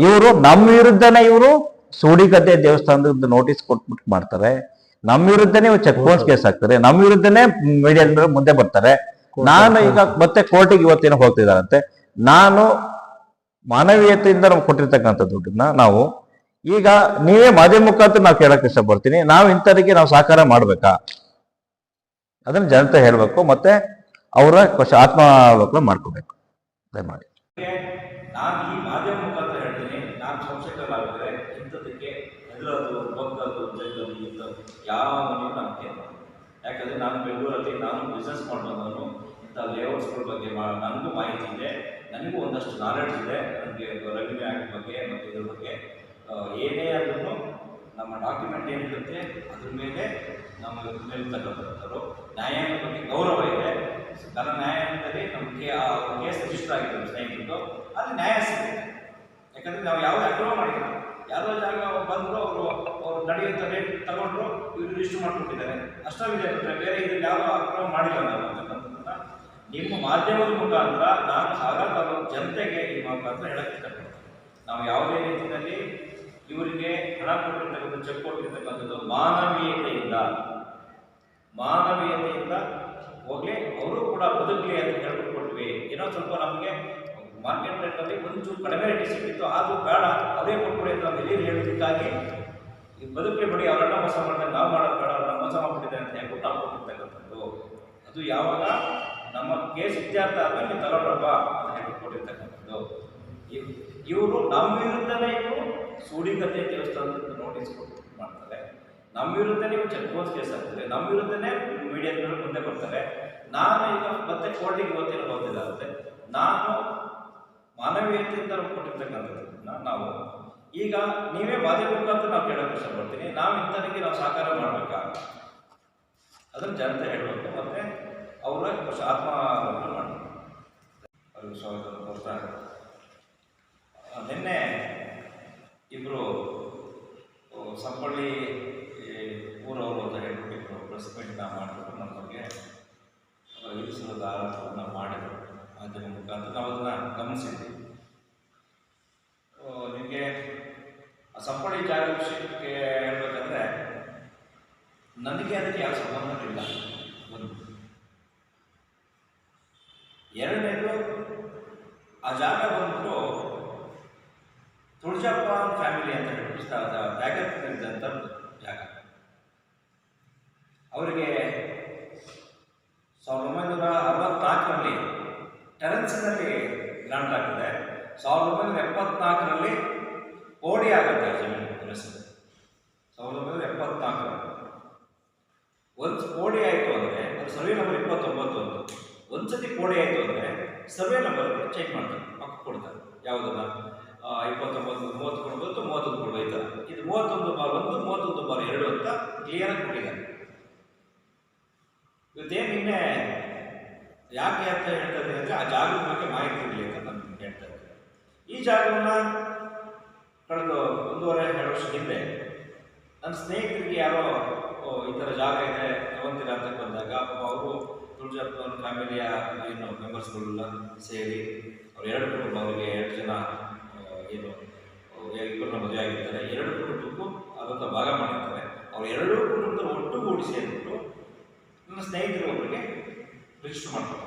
ಇವರು ನಮ್ಮ ವಿರುದ್ಧನೇ ಇವರು ಸೂಡಿಗದ್ದೆ ದೇವಸ್ಥಾನದ ನೋಟಿಸ್ ಕೊಟ್ಬಿಟ್ಟು ಮಾಡ್ತಾರೆ, ನಮ್ಮ ವಿರುದ್ಧನೇ ಚೆಕ್ ಬೌನ್ಸ್ ಕೇಸ್ ಹಾಕ್ತಾರೆ, ನಮ್ಮ ವಿರುದ್ಧನೇ ಮೀಡಿಯಾ ಮುಂದೆ ಬರ್ತಾರೆ. ನಾನು ಈಗ ಮತ್ತೆ ಕೋರ್ಟಿಗೆ ಇವತ್ತೇನೋ ಹೋಗ್ತಿದ್ದಾರಂತೆ. ನಾನು ಮಾನವೀಯತೆಯಿಂದ ನಮ್ಗೆ ಕೊಟ್ಟಿರ್ತಕ್ಕಂಥ ದುಡ್ಡನ್ನ ನಾವು ಈಗ ನೀವೇ ಮಾಧ್ಯಮ ಮುಖಾಂತರ ನಾವು ಕೇಳಕ್ ಇಷ್ಟಪಡ್ತೀನಿ, ನಾವು ಇಂಥವರಿಗೆ ನಾವು ಸಹಕಾರ ಮಾಡ್ಬೇಕಾ ಅದನ್ನ ಜನತೆ ಹೇಳ್ಬೇಕು, ಮತ್ತೆ ಅವರ ಆತ್ಮಾವಲೋಕನ ಮಾಡ್ಕೋಬೇಕು. ದಯಮಾಡಿ ನಾನು ಈ ಮಾಧ್ಯಮ ಮುಖಾಂತರ ಹೇಳ್ತೀನಿ, ನಾನು ಸಂಶಯಕರಾಗಿದ್ರೆ ಇಂಥದಕ್ಕೆ ಹೆದರೋದು, ಬಗ್ಗೋದು, ಜಗ್ಗೋದು ಇಂಥದ್ದು ಯಾವ ಮನೆಯೂ ನನಗೆ. ಯಾಕಂದರೆ ನಾನು ಬೆಂಗಳೂರಲ್ಲಿ ನಾನು ಬಿಸ್ನೆಸ್ ಮಾಡ್ಬಂದವನು, ಇಂಥ ಲೇಔಟ್ಸ್ಗಳ ಬಗ್ಗೆ ನನಗೂ ಮಾಹಿತಿ ಇದೆ, ನನಗೂ ಒಂದಷ್ಟು ನಾಲೆಡ್ಜ್ ಇದೆ. ನನಗೆ ರೆವಿನ್ಯೂ ಆ್ಯಕ್ಟ್ ಬಗ್ಗೆ ಮತ್ತು ಇದ್ರ ಬಗ್ಗೆ ಏನೇ ಆದ್ರೂ ನಮ್ಮ ಡಾಕ್ಯುಮೆಂಟ್ ಏನಿರುತ್ತೆ ಅದ್ರ ಮೇಲೆ ನಮ್ಮ ಮೇಲಿರ್ತಕ್ಕಂಥವ್ರು ನ್ಯಾಯಾಂಗ ಬಗ್ಗೆ ಗೌರವ ಇದೆ. ನನ್ನ ನ್ಯಾಯಾಂಗದಲ್ಲಿ ನಮಗೆ ಆ ಕೇಸ್ ರಿಜಿಸ್ಟರ್ ಆಗಿದೆ ಸ್ನೇಹಿತರು, ಅಲ್ಲಿ ನ್ಯಾಯ ಸಿಗುತ್ತೆ. ಯಾಕಂದರೆ ನಾವು ಯಾವುದೇ ಅಕ್ರಮ ಮಾಡಿಲ್ಲ, ಯಾವುದೋ ಜಾಗ ಬಂದರು ಅವರು ನಡೆಯುವಂಥ ರೇಟ್ ತಗೊಂಡ್ರು, ಇವರು ರಿಜಿಸ್ಟರ್ ಮಾಡಿಕೊಟ್ಟಿದ್ದಾರೆ. ಅಷ್ಟವಿದೆ ಅಂದರೆ ಬೇರೆ ಇದ್ರಲ್ಲಿ ಯಾವುದೋ ಅಕ್ರಮ ಮಾಡಿಲ್ಲ ನಾವು ಅಂತಕ್ಕಂಥದ್ದನ್ನ ನಿಮ್ಮ ಮಾಧ್ಯಮದ ಮುಖಾಂತರ ನಾನು ಸಾಗರ ತಾಲೂಕು ಜನತೆಗೆ ಈ ಮುಖಾಂತರ ಹೇಳಕ್ಕೆ ಇಷ್ಟಪಡ್ತೀನಿ. ನಾವು ಯಾವುದೇ ರೀತಿಯಲ್ಲಿ ಇವರಿಗೆ ಹಣ ಕೊಟ್ಟಿರ್ತಕ್ಕಂಥ ಚೆಕ್ ಕೊಟ್ಟಿರ್ತಕ್ಕಂಥದ್ದು ಮಾನವೀಯತೆಯಿಂದ ಹೋಗ್ಲಿ, ಅವರು ಕೂಡ ಬದುಕಲಿ ಅಂತ ಹೇಳ್ಬಿಟ್ಟು ಕೊಟ್ವಿ. ಏನೋ ಸ್ವಲ್ಪ ನಮಗೆ ಮಾರ್ಕೆಟ್ ರೇಟಲ್ಲಿ ಒಂಚೂರು ಕಡಿಮೆ ರೇಟ್ ಸಿಕ್ಕಿತ್ತು, ಆದರೂ ಬೇಡ ಅವರೇ ಕೊಟ್ಬಿಡಿ ಅಂತ ನಾವು ಹಿರಿಯರು ಹೇಳೋದಕ್ಕಾಗಿ ಈ ಬದುಕಲಿ ಬಿಡಿ, ಅವರನ್ನ ಮೋಸ ಮಾಡಿದ್ರೆ ನಾವು ಮಾಡೋದು ಬೇಡ, ಅವ್ರನ್ನ ಮೋಸ ಮಾಡಿಬಿಟ್ಟಿದೆ ಅಂತ ಹೇಳ್ಬಿಟ್ಟು ನಾವು ಕೊಟ್ಟಿರ್ತಕ್ಕಂಥದ್ದು. ಅದು ಯಾವಾಗ ನಮ್ಮ ಕೇಸ್ ಇತ್ಯರ್ಥ ಆದ್ಮೇಲೆ ನೀವು ತಗೊಳ್ರಪ್ಪ ಅಂತ ಹೇಳ್ಬಿಟ್ಟು ಕೊಟ್ಟಿರ್ತಕ್ಕಂಥದ್ದು. ಇವರು ನಮ್ಮ ವಿರುದ್ಧನೇ ಇವರು ಸೂಡಿಗದ್ದೆ ದೇವಸ್ಥಾನದ ನೋಟಿಸ್ ಕೊಟ್ಟು ಮಾಡ್ತಾರೆ, ನಮ್ಮ ವಿರುದ್ಧನೇ ಇವರು ಚೆಕ್ ಬೌನ್ಸ್ ಕೇಸ್ ಆಗ್ತದೆ, ನಮ್ಮ ವಿರುದ್ಧನೇ ಮೀಡಿಯಾಗಳು ಮುಂದೆ ಬರ್ತಾರೆ. ನಾನು ಈಗ ಮತ್ತೆ ಕೋರ್ಟಿಗೆ ಇವತ್ತೇನು ಹೋಗ್ತಿದ್ದಾರಂತೆ, ನಾನು ಮಾನವೀಯತೆಯಿಂದ ಕೊಟ್ಟಿರ್ತಕ್ಕಂಥದ್ದನ್ನ ನಾವು ಈಗ ನೀವೇ ಮಾಧ್ಯಮ ಮುಖಾಂತರ ನಾವು ಕೇಳೋಕೆ ಇಷ್ಟಪಡ್ತೀನಿ, ನಾವು ಇಂಥವರಿಗೆ ನಾವು ಸಹಕಾರ ಮಾಡಬೇಕಾ ಅದನ್ನು ಜನತೆ ಹೇಳಬೇಕು, ಮತ್ತು ಅವರ ಆತ್ಮಾವಲೋಕನ ಮಾಡಬೇಕು. ಅವ್ರಿಗೆ ಸ್ವಾಗತ ಕೊಡ್ತಾ ನಿನ್ನೆ ಇಬ್ಬರು ಸಂಪಳ್ಳಿ ಊರವರು ಅಂತ ಹೇಳ್ಬಿಟ್ಟಿದ್ರು, ಪ್ರೆಸ್ ಮೀಟ್ನ ಮಾಡಿಬಿಟ್ಟು ನಮ್ಮ ಬಗ್ಗೆ ಇರಿಸದ ಆರೋಪವನ್ನು ಮಾಡಿದರು. ಮಾಧ್ಯಮ ಮುಖಾಂತರ ನಾವು ಅದನ್ನು ಗಮನಿಸಿದ್ವಿ. ನಿಮಗೆ ಆ ಸಂಪಳ್ಳಿ ಜಾಗ ವಿಷಯಕ್ಕೆ ಹೇಳ್ಬೇಕಂದ್ರೆ ನನಗೆ ಅದಕ್ಕೆ ಯಾವ ಸಂಬಂಧವಿಲ್ಲ. ಒಂದು ಎರಡನೇದು, ಆ ಜಾಗ ಬಂದ್ಬಿಟ್ಟು ತುಳಜಪ್ಪ ಫ್ಯಾಮಿಲಿ ಅಂತ ಹೇಳ್ಬಿಟ್ಟು ತ್ಯಾಗದಂಥ ಜಾಗ. ಅವರಿಗೆ 1964ರಲ್ಲಿ ಟೆರೆನ್ಸ್ನಲ್ಲಿ ಗ್ರಾಂಟ್ ಆಗ್ತದೆ, 1974ರಲ್ಲಿ ಓಡಿ ಆಗುತ್ತೆ ಜಮೀನು ಹೆಸರು. 1974 ಒಂದು ಕೋಡಿ ಆಯಿತು ಅಂದರೆ ಅದು ಸರ್ವೆ ನಂಬರ್ 29 ಅಂತ. ಒಂದ್ಸತಿ ಕೋಡಿ ಆಯಿತು ಅಂದರೆ ಸರ್ವೆ ನಂಬರ್ ಚೆಕ್ ಮಾಡ್ತಾರೆ, ಪಕ್ಕ ಕೊಡ್ತಾರೆ. ಯಾವುದಲ್ಲ 29 30 ಕೊಡ್ಬೋದು, 31 ಕೊಡ್ಬೋದು, ಈ ಥರ. ಇದು 31/1 31/2 ಅಂತ ಕ್ಲಿಯರಾಗಿ ಕೊಟ್ಟಿದ್ದಾರೆ. ಇವತ್ತೇನು ನಿನ್ನೆ ಯಾಕೆ ಅಂತ ಹೇಳ್ತಾ ಇದ್ದೀನಿ ಅಂದರೆ ಆ ಜಾಗದ ಬಗ್ಗೆ ಮಾಹಿತಿ ಇರಲಿ ಅಂತ ನಾನು ಹೇಳ್ತಾ ಇದ್ದೆ. ಈ ಜಾಗವನ್ನು ಕಳೆದ 1.5-2 ವರ್ಷ ಹಿಂದೆ ನನ್ನ ಸ್ನೇಹಿತರಿಗೆ ಯಾರೋ ಈ ಥರ ಜಾಗ ಇದೆ ತಗೊಂತೀರಾ ಅಂತ ಬಂದಾಗ ಅವರು ತುಳಜಪ್ಪ ಫ್ಯಾಮಿಲಿಯ ಏನು ಮೆಂಬರ್ಸ್ಗಳೆಲ್ಲ ಸೇರಿ ಅವ್ರು 2 ಕುಟುಂಬ, ಅವರಿಗೆ 2 ಜನ ಏನು ಇಬ್ಬರನ್ನ ಮದುವೆ ಆಗಿರ್ತಾರೆ, 2 ಕುಟುಂಬಕ್ಕೂ ಅದೊಂದು ಭಾಗ ಮಾಡಿರ್ತಾರೆ. ಅವ್ರು 2 ಕುಟುಂಬದ ಒಟ್ಟುಗೂಡಿ ಸೇರಿಬಿಟ್ಟು ನನ್ನ ಸ್ನೇಹಿತರು ಒಬ್ಬರಿಗೆ ರಿಜಿಸ್ಟರ್ ಮಾಡ್ತಾರೆ.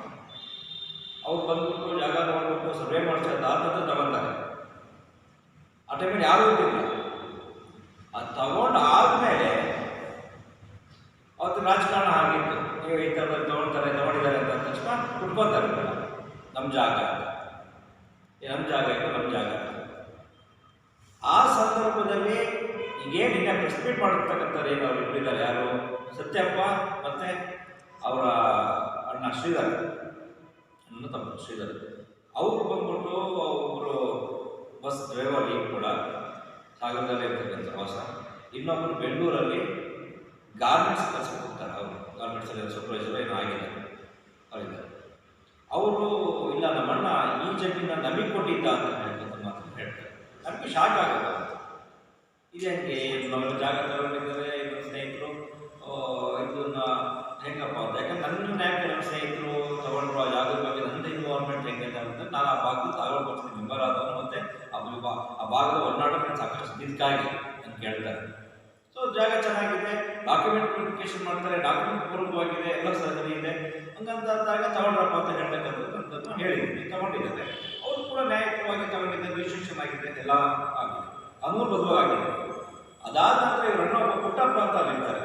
ಅವ್ರು ಬಂದ್ಬಿಟ್ಟು ಜಾಗ ನೋಡ್ಬಿಟ್ಟು ಸರ್ವೆ ಮಾಡಿಸಿ ಅದಾದಂತ ತಗೊಳ್ತಾರೆ. ಆ ಟೈಮಲ್ಲಿ ಯಾರೂ ಇದ್ದಿಲ್ಲ. ಅದು ತಗೊಂಡು ಆದಮೇಲೆ ಅವತ್ತು ರಾಜಕಾರಣ ಆಗಿತ್ತು, ನೀವು ಈ ಥರ ತಗೊಂಡಿದ್ದಾರೆ ಅಂತ ತಕ್ಷಣ ಕುಟ್ಕೊತಾರೆ, ನಮ್ಮ ಜಾಗ ನಮ್ಮ ಜಾಗ ಇತ್ತು, ನಮ್ಮ ಜಾಗ. ಆ ಸಂದರ್ಭದಲ್ಲಿ ಈಗೇನು ನಿನ್ನೆ ಪ್ರೆಸ್ ಡಿಸ್ಪ್ಯೂಟ್ ಮಾಡಿರ್ತಕ್ಕಂಥವ್ರು ಏನು ಅವ್ರು ಇಬ್ಬರಿದ್ದಾರೆ, ಯಾರು ಸತ್ಯಪ್ಪ ಮತ್ತೆ ಅವರ ಅಣ್ಣ ಶ್ರೀಧರ್, ಅಣ್ಣ ತಮ್ಮ ಶ್ರೀಧರ್. ಅವರು ಬಂದ್ಬಿಟ್ಟು ಒಬ್ಬರು ಬಸ್ ಡ್ರೈವರ್, ಈಗ ಕೂಡ ಸಾಗರದಲ್ಲೇ ಇರ್ತಕ್ಕಂಥ ವಾಸ. ಇನ್ನೊಬ್ಬರು ಬೆಂಗಳೂರಲ್ಲಿ ಗಾರ್ಮೆಂಟ್ಸ್ ಕೆಲಸಕ್ಕೆ ಹೋಗ್ತಾರೆ. ಅವರು ಗಾರ್ಮೆಂಟ್ಸಲ್ಲಿ ಸೂಪರ್ವೈಸರ್ ಏನೋ ಆಗಿದ್ದಾರೆ ಅವರಿದ್ದಾರೆ. ಅವರು ಇಲ್ಲ ನಮ್ಮಣ್ಣ ಈ ಜಮೀನ ನಮಗೆ ಕೊಟ್ಟಿದ್ದ ಅಂತ ಮಾತ್ರ ಹೇಳ್ತಾರೆ. ನಮಗೆ ಶಾಕ್ ಆಗುತ್ತೆ. ಇದೇಂಗೆ ನಾವೆಲ್ಲ ಜಾಗ ತಗೊಂಡಿದ್ದಾರೆ, ಇಬ್ಬರು ಸ್ನೇಹಿತರು ಇದನ್ನ ಹೆಂಗಪ್ಪ ಅಂತ. ಯಾಕಂದ್ರೆ ನನ್ನ ಯಾಕೆ ನಮ್ಮ ಸ್ನೇಹಿತರು ತಗೊಂಡ್ರು ಆ ಜಾಗದ ಬಗ್ಗೆ ನನ್ನ ಇನ್ವಾಲ್ವ್ಮೆಂಟ್ ಹೆಂಗೆ ಅಂತ ನಾನು ಆ ಭಾಗದ ತಗೊಳ್ಕೊಡ್ತೀನಿ ಮೆಂಬರ್ ಆದವನು, ಮತ್ತೆ ಆ ಭಾಗದ ಒಡನಾಟ ಸಾಕಷ್ಟು ಇದಕ್ಕಾಗಿ ಅಂತ ಕೇಳ್ತಾರೆ. ಸೊ ಜಾಗ ಚೆನ್ನಾಗಿದೆ, ಡಾಕ್ಯುಮೆಂಟ್ ವೆರಿಫಿಕೇಶನ್ ಮಾಡ್ತಾರೆ, ಡಾಕ್ಯುಮೆಂಟ್ ಪೂರ್ವಕವಾಗಿದೆ, ಎಲ್ಲ ಸರಿ ಇದೆ ಹಂಗಂತಾಗ ತಗೊಂಡ್ರಪ್ಪ ಅಂತ ಹೇಳ್ತಕ್ಕಂಥದ್ದು ಹೇಳಿದ್ದೀನಿ. ತಗೊಂಡಿದ್ದಾರೆ, ಅವರು ಕೂಡ ನ್ಯಾಯಯುತವಾಗಿ ತಗೊಂಡಿದ್ದಾರೆ, ರಿಜಿಸ್ಟ್ರೇಷನ್ ಆಗಿದೆ, ಎಲ್ಲ ಆಗಿದೆ, ಅನುಬದ್ಧವಾಗಿದೆ. ಅದಾದ ನಂತರ ಇವರನ್ನ ಒಬ್ಬ ಪುಟ್ಟಪ್ಪ ಅಂತ ಅಲ್ಲಿರ್ತಾರೆ.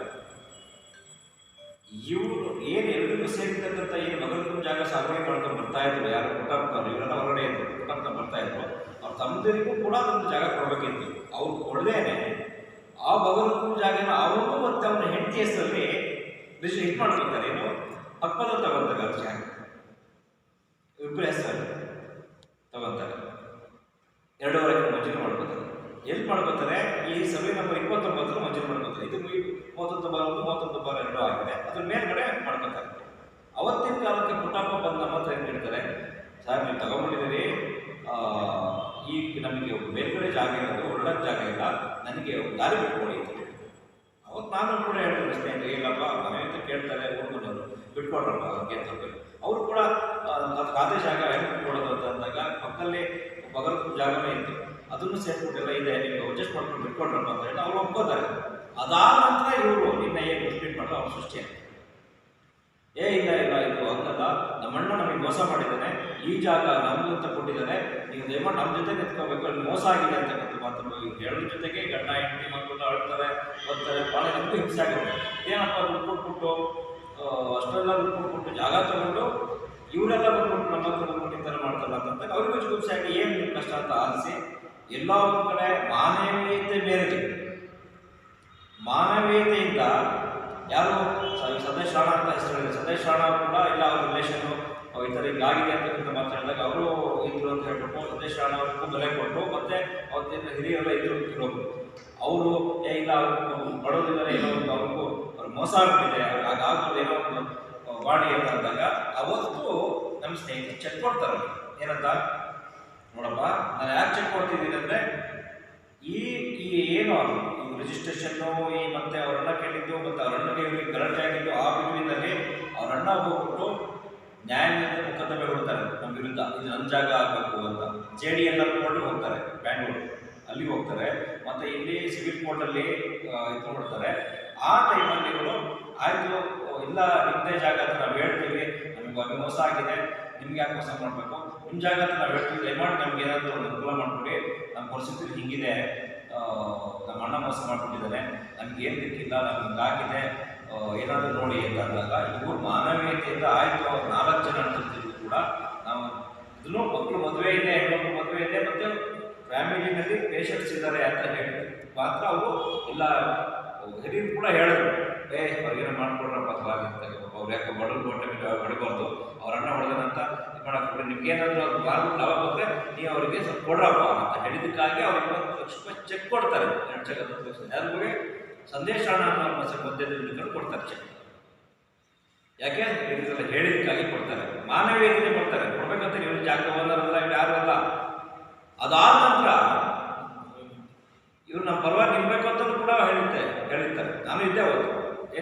ಇವರು ಏನು ಎಲ್ಲರಿಗೂ ಸೇರಿರ್ತಕ್ಕಂಥ ಏನು ಮಗನ ಜಾಗ ಸಾಗುವಳಿ ಮಾಡ್ಕೊಂಡು ಬರ್ತಾ ಇದ್ರು, ಯಾರು ಪುಟ್ಟಪ್ಪನವ್ರು, ಇವರೆಲ್ಲ ಹೊರಗಡೆ ಇದ್ರು, ಪುಟ್ಟಪ್ಪನ ಬರ್ತಾ ಇದ್ರು. ಅವ್ರ ತಮ್ಮದರಿಗೂ ಕೂಡ ಒಂದು ಜಾಗ ಕೊಡಬೇಕಿತ್ತು. ಅವ್ರು ಕೊಡದೇನೆ ಆ ಭಗವಂತನ ಜಾಗನ ಅವನು ಮತ್ತೆ ಅವನ ಹೆಂಡತಿ ಹೆಸರಲ್ಲಿ ಇದು ಮಾಡ್ಕೊತಾರೆ, ಏನು ಹಕ್ಕದ ತಗೊಂತಾರೆ, ಅದು ಜಾಗ ಇಬ್ಬರು ಹೆಸರಲ್ಲಿ ತಗೊಂತಾರೆ. 2.5 ಎಕರೆ ಮಂಜೂರು ಮಾಡ್ಕೋತಾರೆ. ಎಲ್ಲಿ ಮಾಡ್ಕೋತಾರೆ? ಈ ಸಭೆ ನಂಬರ್ 29 ಮಂಜೂರು ಮಾಡ್ಕೋತಾರೆ. ಇದು 31/2 ಆಗಿದೆ, ಅದ್ರ ಮೇಲ್ಗಡೆ ಮಾಡ್ಕೋತಾರೆ. ಅವತ್ತಿನ ಕಾಲಕ್ಕೆ ಪುಟ್ಟಪ್ಪ ಬಂದು ನಮ್ಮ ಹತ್ರ ಏನು ಹೇಳ್ತಾರೆ, ಸರ್ ನೀವು ತಗೊಂಡ್ಬಿಟ್ಟಿದ್ದೀರಿ, ಈಗ ನಮಗೆ ಮೇಲ್ಗಡೆ ಜಾಗ ಇರೋದು, ಒಳ್ಳೆ ಜಾಗ ಇಲ್ಲ, ನನಗೆ ದಾರಿ ಬಿಟ್ಕೊಡಿ ಅಂತ ಹೇಳಿ. ಅವತ್ತು ನಾನು ಕೂಡ ಹೇಳ್ತೀನಿ ಸ್ನೇಹಿತರೆ, ಇಲ್ಲಪ್ಪ ಮನೆ ಅಂತ ಕೇಳ್ತಾರೆ ಊರ್ಮನೆಯವರು, ಬಿಟ್ಕೊಡ್ರಪ್ಪ ಅವ್ರಿಗೆ ಅಂತ ಹೇಳಿ. ಅವರು ಕೂಡ ಖಾತೆ ಜಾಗ ಹೆಂಗೆ ಬಿಟ್ಕೊಡೋದು ಅಂತ ಅಂದಾಗ ಪಕ್ಕದಲ್ಲಿ ಬಗಲ್ ಜಾಗನೇ ಇತ್ತು, ಅದನ್ನು ಸೇರ್ಬಿಟ್ಟೆಲ್ಲ ಇದೆ, ನೀವು ಅಡ್ಜಸ್ಟ್ ಮಾಡ್ಕೊಂಡು ಬಿಟ್ಕೊಡ್ರಪ್ಪ ಅಂತ ಹೇಳಿ ಅವ್ರು ಒಪ್ಕೋತಾರೆ. ಅದಾದ ನಂತರ ಇವರು ನಿನ್ನ ಏನು ಡಿಸ್ಪ್ಯೂಟ್ ಮಾಡೋದು ಅವ್ರ ಸೃಷ್ಟಿ ಆಗ್ತದೆ. ಇಲ್ಲ ಇದು ಹಂಗಲ್ಲ, ನಮ್ಮಣ್ಣ ನಮಗೆ ಮೋಸ ಮಾಡಿದ್ದಾನೆ, ಈ ಜಾಗ ನಮ್ದು ಅಂತ ಕೊಟ್ಟಿದ್ದಾರೆ, ನೀವು ದಯಮಾಡಿ ನಮ್ಮ ಜೊತೆ ನಿಂತ್ಕೋಬೇಕು, ಅಲ್ಲಿ ಮೋಸ ಆಗಿದೆ ಅಂತಕ್ಕಂಥ ಮಾತನ್ನು ಹೇಳೋದ್ರ ಜೊತೆಗೆ ಗಂಡ ಹೆಂಡತಿ ಮಕ್ಕಳು ಅಳ್ತಾರೆ, ಬರ್ತಾರೆ, ಭಾಳ ನಮಗೂ ಹಿಂಸೆ ಆಗುತ್ತೆ. ಏನಪ್ಪ ದುಡ್ಡು ಕೊಟ್ಬಿಟ್ಟು ಅಷ್ಟೆಲ್ಲ ದುಡ್ಡು ಕೊಟ್ಬಿಟ್ಟು ಜಾಗ ತಗೊಂಡು ಇವರೆಲ್ಲ ಬಂದ್ಬಿಟ್ಟು ನಮ್ಮ ಹತ್ರ ಬಂದ್ಬಿಟ್ಟು ಈ ಥರ ಮಾಡ್ತಾರಲ್ಲ ಅಂತ ಅವ್ರಿಗೂ ಚಿಕಿತ್ಸೆ ಆಗಿ ಏನು ನಿಮ್ಮ ಕಷ್ಟ ಅಂತ ಆಲಿಸಿ ಎಲ್ಲ ಒಂದು ಕಡೆ ಮಾನವೀಯತೆ ಮೇರೆಗೆ, ಮಾನವೀಯತೆಯಿಂದ ಯಾರು ಸದೇಶ್ ರಾಣ ಅಂತ ಹೆಸರು ಹೇಳಿದೆ, ಸದೇಶ್ ರಾಣ ಕೂಡ ಇಲ್ಲ ಅವ್ರ ರಿಲೇಷನ್ನು ಈ ಥರ ಹಿಂಗಾಗಿದೆ ಅಂತಕ್ಕಂಥ ಮಾತಾಡಿದಾಗ ಅವರು ಇದ್ರು ಅಂತ ಹೇಳ್ಬಿಟ್ಟು ಸದೇಶ್ ರಾಣ ಅವ್ರಿಗೂ ಬೆಲೆ ಕೊಟ್ಟು, ಮತ್ತೆ ಅವತ್ತಿನ ಹಿರಿಯರೆಲ್ಲ ಇದ್ರು ಕೆಲವೊಬ್ರು ಅವರು ಇಲ್ಲ ಅವ್ರು ಬಡೋದಿದ್ದಾರೆ, ಏನೋ ಒಂದು ಅವ್ರಿಗೂ ಅವ್ರು ಮೋಸ ಆಗ್ಬಿಟ್ಟಿದೆ, ಹಾಗಾಗ್ಬೋದು ಏನೋ ಒಂದು ವಾಣಿ ಅಂತ ಅಂದಾಗ ಅವತ್ತು ನಮ್ಮ ಸ್ನೇಹಿತರು ಚೆಕ್ ಕೊಡ್ತಾರೆ. ಏನಂತ ನೋಡಪ್ಪ, ನಾನು ಯಾಕೆ ಚೆಕ್ ಕೊಡ್ತಿದ್ದೀನಿ ಅಂದರೆ ಈ ಏನು ರಿಜಿಸ್ಟ್ರೇಷನ್ನು ಈ ಮತ್ತೆ ಅವರನ್ನ ಕೇಳಿದ್ದು ಮತ್ತು ಅವರಣ್ಣಗೆ ಇವ್ರಿಗೆ ಗಲಾಟೆ ಆಗಿದ್ದು, ಆ ಬಿಡುವಿನಲ್ಲಿ ಅವರಣ್ಣ ಹೋಗ್ಬಿಟ್ಟು ನ್ಯಾಯಾಲಯದ ಮೊಕದ್ದಮೆ ಕೊಡ್ತಾರೆ ನಮ್ಮ ವಿರುದ್ಧ, ಇದು ನನ್ನ ಜಾಗ ಆಗಬೇಕು ಅಂತ. JDL ಕೋರ್ಟ್ಗೆ ಹೋಗ್ತಾರೆ, ಬ್ಯಾಂಗ್ಳೂರು ಅಲ್ಲಿ ಹೋಗ್ತಾರೆ, ಮತ್ತು ಇಲ್ಲಿ ಸಿವಿಲ್ ಕೋರ್ಟಲ್ಲಿ ಇಟ್ಕೊಂಡ್ಬಿಡ್ತಾರೆ. ಆ ಟೈಮಲ್ಲಿ ಇವರು ಆಯಿತು ಇಲ್ಲ ನಿಮ್ಮದೇ ಜಾಗ ಅಂತ ನಾವು ಹೇಳ್ತೀವಿ, ನಮಗೆ ಅಲ್ಲಿ ಮೋಸ ಆಗಿದೆ, ನಿಮ್ಗೆ ಯಾಕೆ ಮೋಸ ಮಾಡಬೇಕು, ನಿಮ್ಮ ಜಾಗ ಅಂತ ನಾವು ಹೇಳ್ತೀವಿ, ದಯಮಾಡಿ ನಮ್ಗೆ ಏನಾದರೂ ಒಂದು ಅನುಕೂಲ ಮಾಡಿಕೊಡಿ, ನಮ್ಮ ಪರಿಸ್ಥಿತಿ ಹಿಂಗಿದೆ, ನಮ್ಮ ಅಣ್ಣ ಮೋಸ ಮಾಡ್ಕೊಂಡಿದ್ದಾನೆ, ನಮ್ಗೆ ಏನು ಬೇಕಿಲ್ಲ, ನಮ್ಗೆ ಹಿಂಗಾಗಿದೆ, ಏನಾದರೂ ನೋಡಿ ಅಂತ ಅಂದಾಗ ಇವರು ಮಾನವೀಯತೆಯಿಂದ ಆಯಿತು. ಅವ್ರು 4 ಜನ ಅಂತಿದ್ರು ಕೂಡ ನಾವು ಇದನ್ನು ಮಕ್ಕಳು ಮದುವೆ ಇದೆ, ಹೆಣ್ಮಕ್ಳು ಮದುವೆ ಇದೆ, ಮತ್ತು ಫ್ಯಾಮಿಲಿನಲ್ಲಿ ಪೇಷಂಟ್ಸ್ ಇದ್ದಾರೆ ಅಂತ ಹೇಳಿ ಮಾತ್ರ ಅವರು ಇಲ್ಲ ಹಿರಿಯರು ಕೂಡ ಹೇಳಿದ್ರು, ಅವ್ರಿಗೇನೋ ಮಾಡ್ಕೊಡ್ರಪ್ಪ ಅಂತ. ಅವ್ರು ಯಾಕೆ ಬಡವ್ರು ಹೊಟ್ಟೆ ಮೇಲೆ ಹೊಡಿಬಾರ್ದು, ಅವ್ರ ಅಣ್ಣ ಹೊಡೆದನಂತ ಇದು ಮಾಡಕ್ಕೆ ನಿಮ್ಗೇನಾದರೂ ಅವ್ರು ಮಾರ್ಬಿಟ್ಟು ಲಾಭ ಬಂದರೆ ನೀವು ಅವರಿಗೆ ಸ್ವಲ್ಪ ಕೊಡ್ರಪ್ಪ ಅಂತ ಹೇಳಿದ್ದಕ್ಕಾಗಿ ಅವ್ರಿಗೆ 1 ಲಕ್ಷ ರೂಪಾಯಿ ಚೆಕ್ ಕೊಡ್ತಾರೆ. 2 ಲಕ್ಷ ಯಾರಿಗೆ ಸಂದೇಶ ಹಣ ಮಧ್ಯದಲ್ಲಿ ಕೊಡ್ತಾರೆ ಚೆಕ್. ಯಾಕೆ ಹೇಳಿದ್ದಕ್ಕಾಗಿ ಕೊಡ್ತಾರೆ, ಮಾನವೀಯತೆ ಕೊಡ್ತಾರೆ, ಕೊಡ್ಬೇಕಂತ ನೀವು ಜಾಗ ಓನರಲ್ಲ, ಯಾರು ಅಲ್ಲ. ಅದಾದ ನಂತರ ಇವ್ರು ನಮ್ಮ ಪರವಾಗಿ ನಿಲ್ಬೇಕು ಅಂತ ಕೂಡ ಹೇಳಿರ್ತಾರೆ. ನಾನು ಇದ್ದೆ ಅವತ್ತು,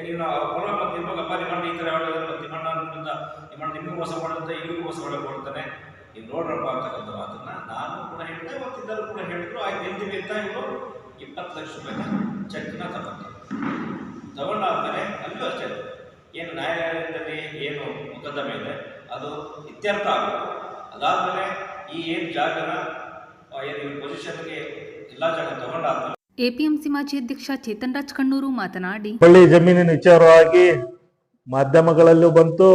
ನೀವು ಪರವಾಗಿ ಬಂದು ನಿಲ್ಬೇಕಪ್ಪ, ನಿಮ್ಮಣ್ಣ ಈ ಥರ ಹೇಳೋದ್ರಿಂದ ನಿಮ್ಮಣ್ಣ ನಿಮಗೂ ಮೋಸ ಮಾಡೋದಂತ ಇವ್ರಿಗೂ ಮೋಸ ಮಾಡಕ್ಕೆ ಕೊಡ್ತಾನೆ, ನೀವು ನೋಡ್ರಪ್ಪ ಅಂತಕ್ಕಂಥ ಮಾತನ್ನ ನಾನು ಕೂಡ ಹೇಳಿದೆ, ಅವತ್ತಿದ್ದರು ಕೂಡ ಹೇಳಿದ್ರು. ಆಯ್ತು ನಿಂತೀವಿ ಅಂತ ಇವರು 20 ಲಕ್ಷ ರೂಪಾಯಿನ ಚೆಕ್ನ ತಗೊಂಡಾದ್ಮೇಲೆ ಅಲ್ಲೂ ಅಷ್ಟೇ ಏನು ನ್ಯಾಯಾಲಯದಲ್ಲಿ ಏನು ಮೊಕದ್ದಮೆ ಇದೆ ಅದು ಇತ್ಯರ್ಥ ಆಗಬೇಕು. ಅದಾದಮೇಲೆ ಈ ಏನು ಜಾಗನ ಏನು ಪೊಸಿಷನ್ಗೆ ಎಲ್ಲ ಜಾಗ ತಗೊಂಡಾದ್ಮೇಲೆ ಎಪಿಎಂಸಿ ಮಾಜಿ ಅಧ್ಯಕ್ಷ ಚೇತನ್ ರಾಜ್ ಕಣ್ಣೂರು ಮಾತನಾಡಿ, ಬಳ್ಳಿ ಜಮೀನಿನ ವಿಚಾರವಾಗಿ ಮಾಧ್ಯಮಗಳಲ್ಲೂ ಬಂತು.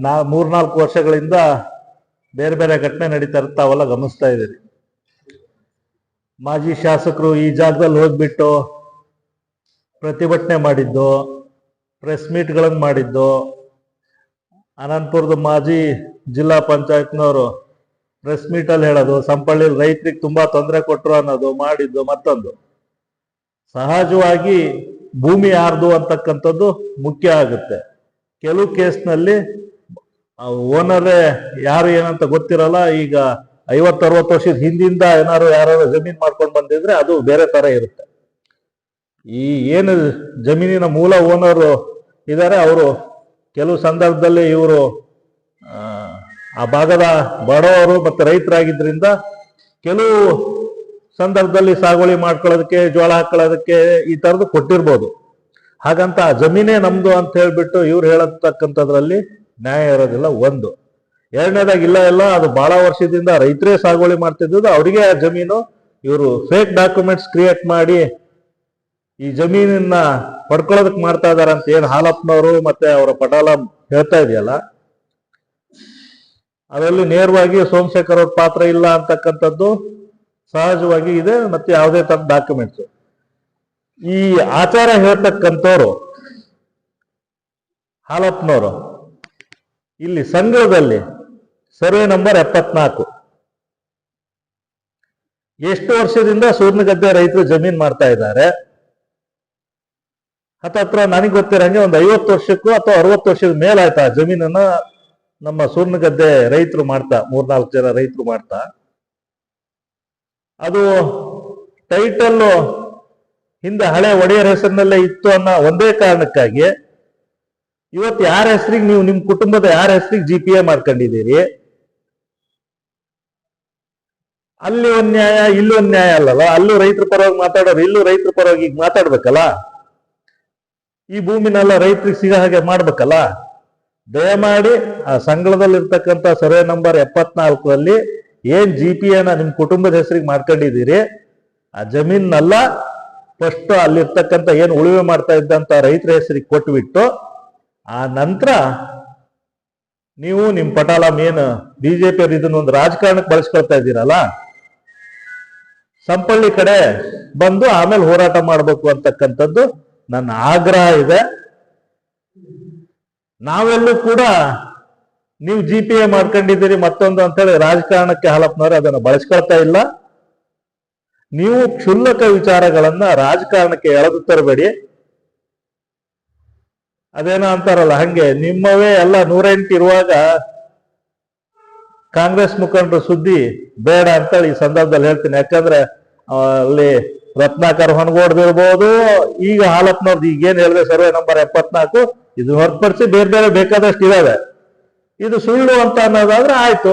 3-4 ವರ್ಷಗಳಿಂದ ಬೇರೆ ಬೇರೆ ಘಟನೆ ನಡೀತಾ ಇರುತ್ತೆ, ತಾವೆಲ್ಲ ಗಮನಿಸ್ತಾ ಇದ್ದೀರಿ. ಮಾಜಿ ಶಾಸಕರು ಈ ಜಾಗದಲ್ಲಿ ಹೋಗ್ಬಿಟ್ಟು ಪ್ರತಿಭಟನೆ ಮಾಡಿದ್ದು, ಪ್ರೆಸ್ ಮೀಟ್ಗಳನ್ನು ಮಾಡಿದ್ದು, ಅನಂತಪುರದ ಮಾಜಿ ಜಿಲ್ಲಾ ಪಂಚಾಯತ್ನವರು ಪ್ರೆಸ್ ಮೀಟಲ್ಲಿ ಹೇಳೋದು, ಸಂಪಳ್ಳಿ ರೈತರಿಗೆ ತುಂಬಾ ತೊಂದರೆ ಕೊಟ್ಟರು ಅನ್ನೋದು, ಮಾಡಿದ್ದು ಮತ್ತೊಂದು. ಸಹಜವಾಗಿ ಭೂಮಿ ಯಾರ್ದು ಅಂತಕ್ಕಂಥದ್ದು ಮುಖ್ಯ ಆಗುತ್ತೆ. ಕೆಲವು ಕೇಸ್ನಲ್ಲಿ ಓನರೇ ಯಾರು ಏನಂತ ಗೊತ್ತಿರಲ್ಲ. ಈಗ 50-60 ವರ್ಷದ ಹಿಂದಿಂದ ಯಾರು ಜಮೀನ್ ಮಾಡ್ಕೊಂಡು ಬಂದಿದ್ರೆ ಅದು ಬೇರೆ ತರ ಇರುತ್ತೆ. ಈ ಏನು ಜಮೀನಿನ ಮೂಲ ಓನರು ಇದ್ದಾರೆ ಅವರು ಕೆಲವು ಸಂದರ್ಭದಲ್ಲಿ ಇವರು ಆ ಭಾಗದ ಬಡವರು ಮತ್ತೆ ರೈತರಾಗಿದ್ರಿಂದ ಕೆಲವು ಸಂದರ್ಭದಲ್ಲಿ ಸಾಗುವಳಿ ಮಾಡ್ಕೊಳ್ಳೋದಕ್ಕೆ, ಜೋಳ ಹಾಕೊಳ್ಳೋದಕ್ಕೆ ಈ ತರದ್ದು ಕೊಟ್ಟಿರ್ಬೋದು. ಹಾಗಂತ ಆ ಜಮೀನೇ ನಮ್ದು ಅಂತ ಹೇಳ್ಬಿಟ್ಟು ಇವ್ರು ಹೇಳತಕ್ಕಂಥದ್ರಲ್ಲಿ ನ್ಯಾಯ ಇರೋದಿಲ್ಲ. ಒಂದು. ಎರಡನೇದಾಗಿ ಇಲ್ಲ ಅದು ಬಹಳ ವರ್ಷದಿಂದ ರೈತರೇ ಸಾಗುವಳಿ ಮಾಡ್ತಿದ್ದು, ಅವರಿಗೆ ಆ ಜಮೀನು ಇವರು ಫೇಕ್ ಡಾಕ್ಯುಮೆಂಟ್ಸ್ ಕ್ರಿಯೇಟ್ ಮಾಡಿ ಈ ಜಮೀನನ್ನ ಪಡ್ಕೊಳ್ಳೋದಕ್ಕೆ ಮಾಡ್ತಾ ಇದಾರೆ ಅಂತ ಏನು ಹಾಲಪ್ಪನವರು ಮತ್ತೆ ಅವರ ಪಟಾಲ ಹೇಳ್ತಾ ಇದೆಯಲ್ಲ, ಅದರಲ್ಲಿ ನೇರವಾಗಿ ಸೋಮಶೇಖರ್ ಅವ್ರ ಪಾತ್ರ ಇಲ್ಲ ಅಂತಕ್ಕಂಥದ್ದು ಸಹಜವಾಗಿ ಇದೆ. ಮತ್ತೆ ಯಾವುದೇ ತರ ಡಾಕ್ಯುಮೆಂಟ್ಸ್ ಈ ಆಚಾರ ಹೇಳ್ತಕ್ಕಂಥವ್ರು ಹಾಲಪ್ಪನವರು ಇಲ್ಲಿ ಸಂಘದಲ್ಲಿ ಸರ್ವೆ ನಂಬರ್ 74 ಎಷ್ಟು ವರ್ಷದಿಂದ ಸೂರ್ಣಗದ್ದೆ ರೈತರು ಜಮೀನ್ ಮಾಡ್ತಾ ಇದ್ದಾರೆ. ಹತ್ರ ನನಗೆ ಗೊತ್ತಿರಂಗೆ ಒಂದು 50 ವರ್ಷಕ್ಕೂ ಅಥವಾ 60 ವರ್ಷದ ಮೇಲಾಯ್ತಾ ಜಮೀನನ್ನ ನಮ್ಮ ಸೂರ್ಣಗದ್ದೆ ರೈತರು ಮಾಡ್ತಾ, 3-4 ಜನ ರೈತರು ಮಾಡ್ತಾ. ಅದು ಟೈಟಲ್ ಹಿಂದೆ ಹಳೆ ಒಡೆಯರ ಹೆಸರಿನಲ್ಲೇ ಇತ್ತು ಅನ್ನೋ ಒಂದೇ ಕಾರಣಕ್ಕಾಗಿ ಇವತ್ತು ಯಾರ ಹೆಸರಿಗೆ ನೀವು ನಿಮ್ ಕುಟುಂಬದ ಯಾರ ಹೆಸರಿಗೆ GPA ಮಾಡ್ಕೊಂಡಿದ್ದೀರಿ, ಅಲ್ಲಿ ಒಂದ್ ನ್ಯಾಯ ಇಲ್ಲಿ ಒಂದ್ ನ್ಯಾಯ ಅಲ್ಲಲ್ಲ. ಅಲ್ಲೂ ರೈತರ ಪರವಾಗಿ ಮಾತಾಡೋರು ಇಲ್ಲೂ ರೈತರ ಪರವಾಗಿ ಈಗ ಮಾತಾಡ್ಬೇಕಲ್ಲ. ಈ ಭೂಮಿನೆಲ್ಲ ರೈತರಿಗೆ ಸಿಗೋ ಹಾಗೆ ಮಾಡ್ಬೇಕಲ್ಲ. ದಯಮಾಡಿ ಆ ಸಂಘದಲ್ಲಿರ್ತಕ್ಕಂಥ ಸರ್ವೆ ನಂಬರ್ 74 ಏನ್ GPAನ ನಿಮ್ ಕುಟುಂಬದ ಹೆಸರಿಗೆ ಮಾಡ್ಕೊಂಡಿದ್ದೀರಿ, ಆ ಜಮೀನಲ್ಲ ಫಸ್ಟ್ ಅಲ್ಲಿರ್ತಕ್ಕಂಥ ಏನು ಉಳುಮೆ ಮಾಡ್ತಾ ಇದ್ದಂತ ರೈತರ ಹೆಸರಿಗೆ ಕೊಟ್ಬಿಟ್ಟು ಆ ನಂತರ ನೀವು ನಿಮ್ ಪಟಾಲಂ ಏನು ಬಿಜೆಪಿ ಅವ್ರು ಇದನ್ನೊಂದು ರಾಜಕಾರಣಕ್ಕೆ ಬಳಸ್ಕೊಳ್ತಾ ಇದ್ದೀರಲ್ಲ, ಸಂಪಳ್ಳಿ ಕಡೆ ಬಂದು ಆಮೇಲೆ ಹೋರಾಟ ಮಾಡ್ಬೇಕು ಅಂತಕ್ಕಂಥದ್ದು ನನ್ನ ಆಗ್ರಹ ಇದೆ. ನಾವೆಲ್ಲೂ ಕೂಡ ನೀವು GPA ಮಾಡ್ಕೊಂಡಿದ್ದೀರಿ ಮತ್ತೊಂದು ಅಂತೇಳಿ ರಾಜಕಾರಣಕ್ಕೆ ಹಾಲಪ್ಪನವ್ರೆ ಅದನ್ನು ಬಳಸ್ಕೊಳ್ತಾ ಇಲ್ಲ. ನೀವು ಕ್ಷುಲ್ಲಕ ವಿಚಾರಗಳನ್ನ ರಾಜಕಾರಣಕ್ಕೆ ಎಳೆದು ತರಬೇಡಿ. ಅದೇನೋ ಅಂತಾರಲ್ಲ ಹಂಗೆ ನಿಮ್ಮವೇ ಎಲ್ಲ 108 ಇರುವಾಗ ಕಾಂಗ್ರೆಸ್ ಮುಖಂಡರು ಸುದ್ದಿ ಬೇಡ ಅಂತೇಳಿ ಈ ಸಂದರ್ಭದಲ್ಲಿ ಹೇಳ್ತೀನಿ. ಯಾಕಂದ್ರೆ ಅಲ್ಲಿ ರತ್ನಾಕರ್ ಹೊನಗೋಡ್ದಿರ್ಬೋದು, ಈಗ ಹಾಲಪ್ಪನವ್ರದ್ದು ಈಗೇನ್ ಹೇಳಿದೆ ಸರ್ವೆ ನಂಬರ್ 74 ಇದು ಹೊರತುಪಡಿಸಿ ಬೇರೆ ಬೇರೆ ಬೇಕಾದಷ್ಟು ಇದಾವೆ. ಇದು ಸುಳ್ಳು ಅಂತ ಅನ್ನೋದಾದ್ರೆ ಆಯ್ತು,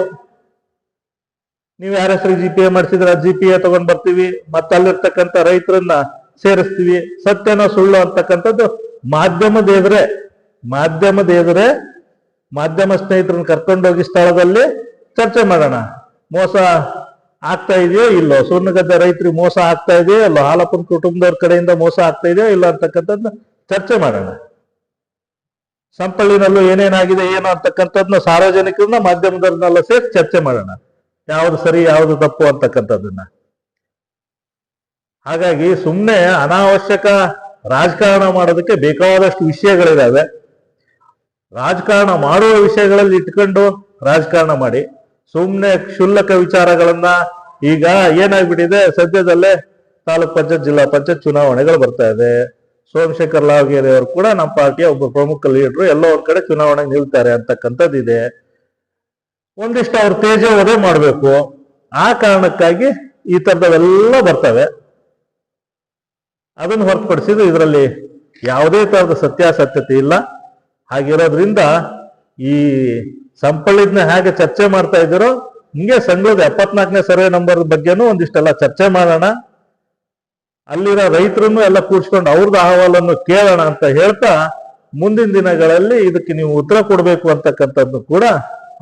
ನೀವು ಯಾರ ಹೆಸರಿಗೆ GPA ಮಾಡಿಸಿದ್ರೆ GPA ತಗೊಂಡ್ ಬರ್ತೀವಿ, ಮತ್ತೆ ಅಲ್ಲಿರ್ತಕ್ಕಂಥ ರೈತರನ್ನ ಸೇರಿಸ್ತೀವಿ. ಸತ್ಯನ ಸುಳ್ಳು ಅಂತಕ್ಕಂಥದ್ದು ಮಾಧ್ಯಮದ ಎದುರೆ ಮಾಧ್ಯಮ ಸ್ನೇಹಿತರನ್ನ ಕರ್ಕೊಂಡೋಗಿ ಸ್ಥಳದಲ್ಲಿ ಚರ್ಚೆ ಮಾಡೋಣ. ಮೋಸ ಆಗ್ತಾ ಇದೆಯೋ ಇಲ್ಲೋ, ಸೂರ್ಣಗದ್ದೆ ರೈತರಿಗೆ ಮೋಸ ಆಗ್ತಾ ಇದೆಯೋ ಇಲ್ಲೋ, ಹಾಲಪ್ಪನ ಕುಟುಂಬದವ್ರ ಕಡೆಯಿಂದ ಮೋಸ ಆಗ್ತಾ ಇದೆಯೋ ಇಲ್ಲ ಅಂತಕ್ಕಂಥದ್ದನ್ನ ಚರ್ಚೆ ಮಾಡೋಣ. ಸಂಪಳ್ಳಿನಲ್ಲೂ ಏನೇನಾಗಿದೆ ಏನು ಅಂತಕ್ಕಂಥದ್ದನ್ನ ಸಾರ್ವಜನಿಕರನ್ನ ಮಾಧ್ಯಮದವ್ರನ್ನೆಲ್ಲ ಸೇರಿ ಚರ್ಚೆ ಮಾಡೋಣ, ಯಾವ್ದು ಸರಿ ಯಾವ್ದು ತಪ್ಪು ಅಂತಕ್ಕಂಥದ್ದನ್ನ. ಹಾಗಾಗಿ ಸುಮ್ಮನೆ ಅನಾವಶ್ಯಕ ರಾಜಕಾರಣ ಮಾಡೋದಕ್ಕೆ ಬೇಕಾದಷ್ಟು ವಿಷಯಗಳಿದಾವೆ. ರಾಜಕಾರಣ ಮಾಡುವ ವಿಷಯಗಳಲ್ಲಿ ಇಟ್ಕೊಂಡು ರಾಜಕಾರಣ ಮಾಡಿ. ಸುಮ್ಮನೆ ಕ್ಷುಲ್ಲಕ ವಿಚಾರಗಳನ್ನ ಈಗ ಏನಾಗ್ಬಿಟ್ಟಿದೆ, ಸದ್ಯದಲ್ಲೇ ತಾಲೂಕ್ ಪಂಚಾಯತ್ ಜಿಲ್ಲಾ ಪಂಚಾಯತ್ ಚುನಾವಣೆಗಳು ಬರ್ತಾ ಇದೆ. ಸೋಮಶೇಖರ್ ಲಾವಗೇರಿ ಅವರು ಕೂಡ ನಮ್ಮ ಪಾರ್ಟಿಯ ಒಬ್ಬ ಪ್ರಮುಖ ಲೀಡರ್, ಎಲ್ಲೋ ಒಂದ್ ಕಡೆ ಚುನಾವಣೆಗೆ ನಿಲ್ತಾರೆ ಅಂತಕ್ಕಂಥದ್ದಿದೆ. ಒಂದಿಷ್ಟು ಅವ್ರ ತೇಜೋವಧೆ ಮಾಡ್ಬೇಕು. ಆ ಕಾರಣಕ್ಕಾಗಿ ಈ ತರದವೆಲ್ಲ ಬರ್ತವೆ. ಅದನ್ನು ಹೊರತುಪಡಿಸಿದ್ರೆ ಇದರಲ್ಲಿ ಯಾವುದೇ ತರದ ಸತ್ಯಾಸತ್ಯತೆ ಇಲ್ಲ. ಹಾಗಿರೋದ್ರಿಂದ ಈ ಸಂಪಳ್ಳಿದ್ನ ಹೇಗೆ ಚರ್ಚೆ ಮಾಡ್ತಾ ಇದ್ದೀರೋ ಹಿಂಗೆ ಸಂಘದ 74ನೇ ಸರ್ವೆ ನಂಬರ್ ಬಗ್ಗೆನೂ ಒಂದಿಷ್ಟೆಲ್ಲ ಚರ್ಚೆ ಮಾಡೋಣ. ಅಲ್ಲಿರೋ ರೈತರನ್ನು ಎಲ್ಲ ಕೂಡ್ಸ್ಕೊಂಡು ಅವ್ರದ್ದು ಅಹವಾಲನ್ನು ಕೇಳೋಣ ಅಂತ ಹೇಳ್ತಾ, ಮುಂದಿನ ದಿನಗಳಲ್ಲಿ ಇದಕ್ಕೆ ನೀವು ಉತ್ತರ ಕೊಡಬೇಕು ಅಂತಕ್ಕಂಥದ್ದು ಕೂಡ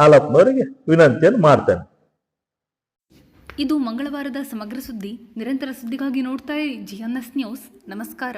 ಹಾಲಪ್ಪನವರಿಗೆ ವಿನಂತಿಯನ್ನು ಮಾಡ್ತೇನೆ. ಇದು ಮಂಗಳವಾರದ ಸಮಗ್ರ ಸುದ್ದಿ. ನಿರಂತರ ಸುದ್ದಿಗಾಗಿ ನೋಡ್ತಾ ಇರಿ GNS ನ್ಯೂಸ್. ನಮಸ್ಕಾರ.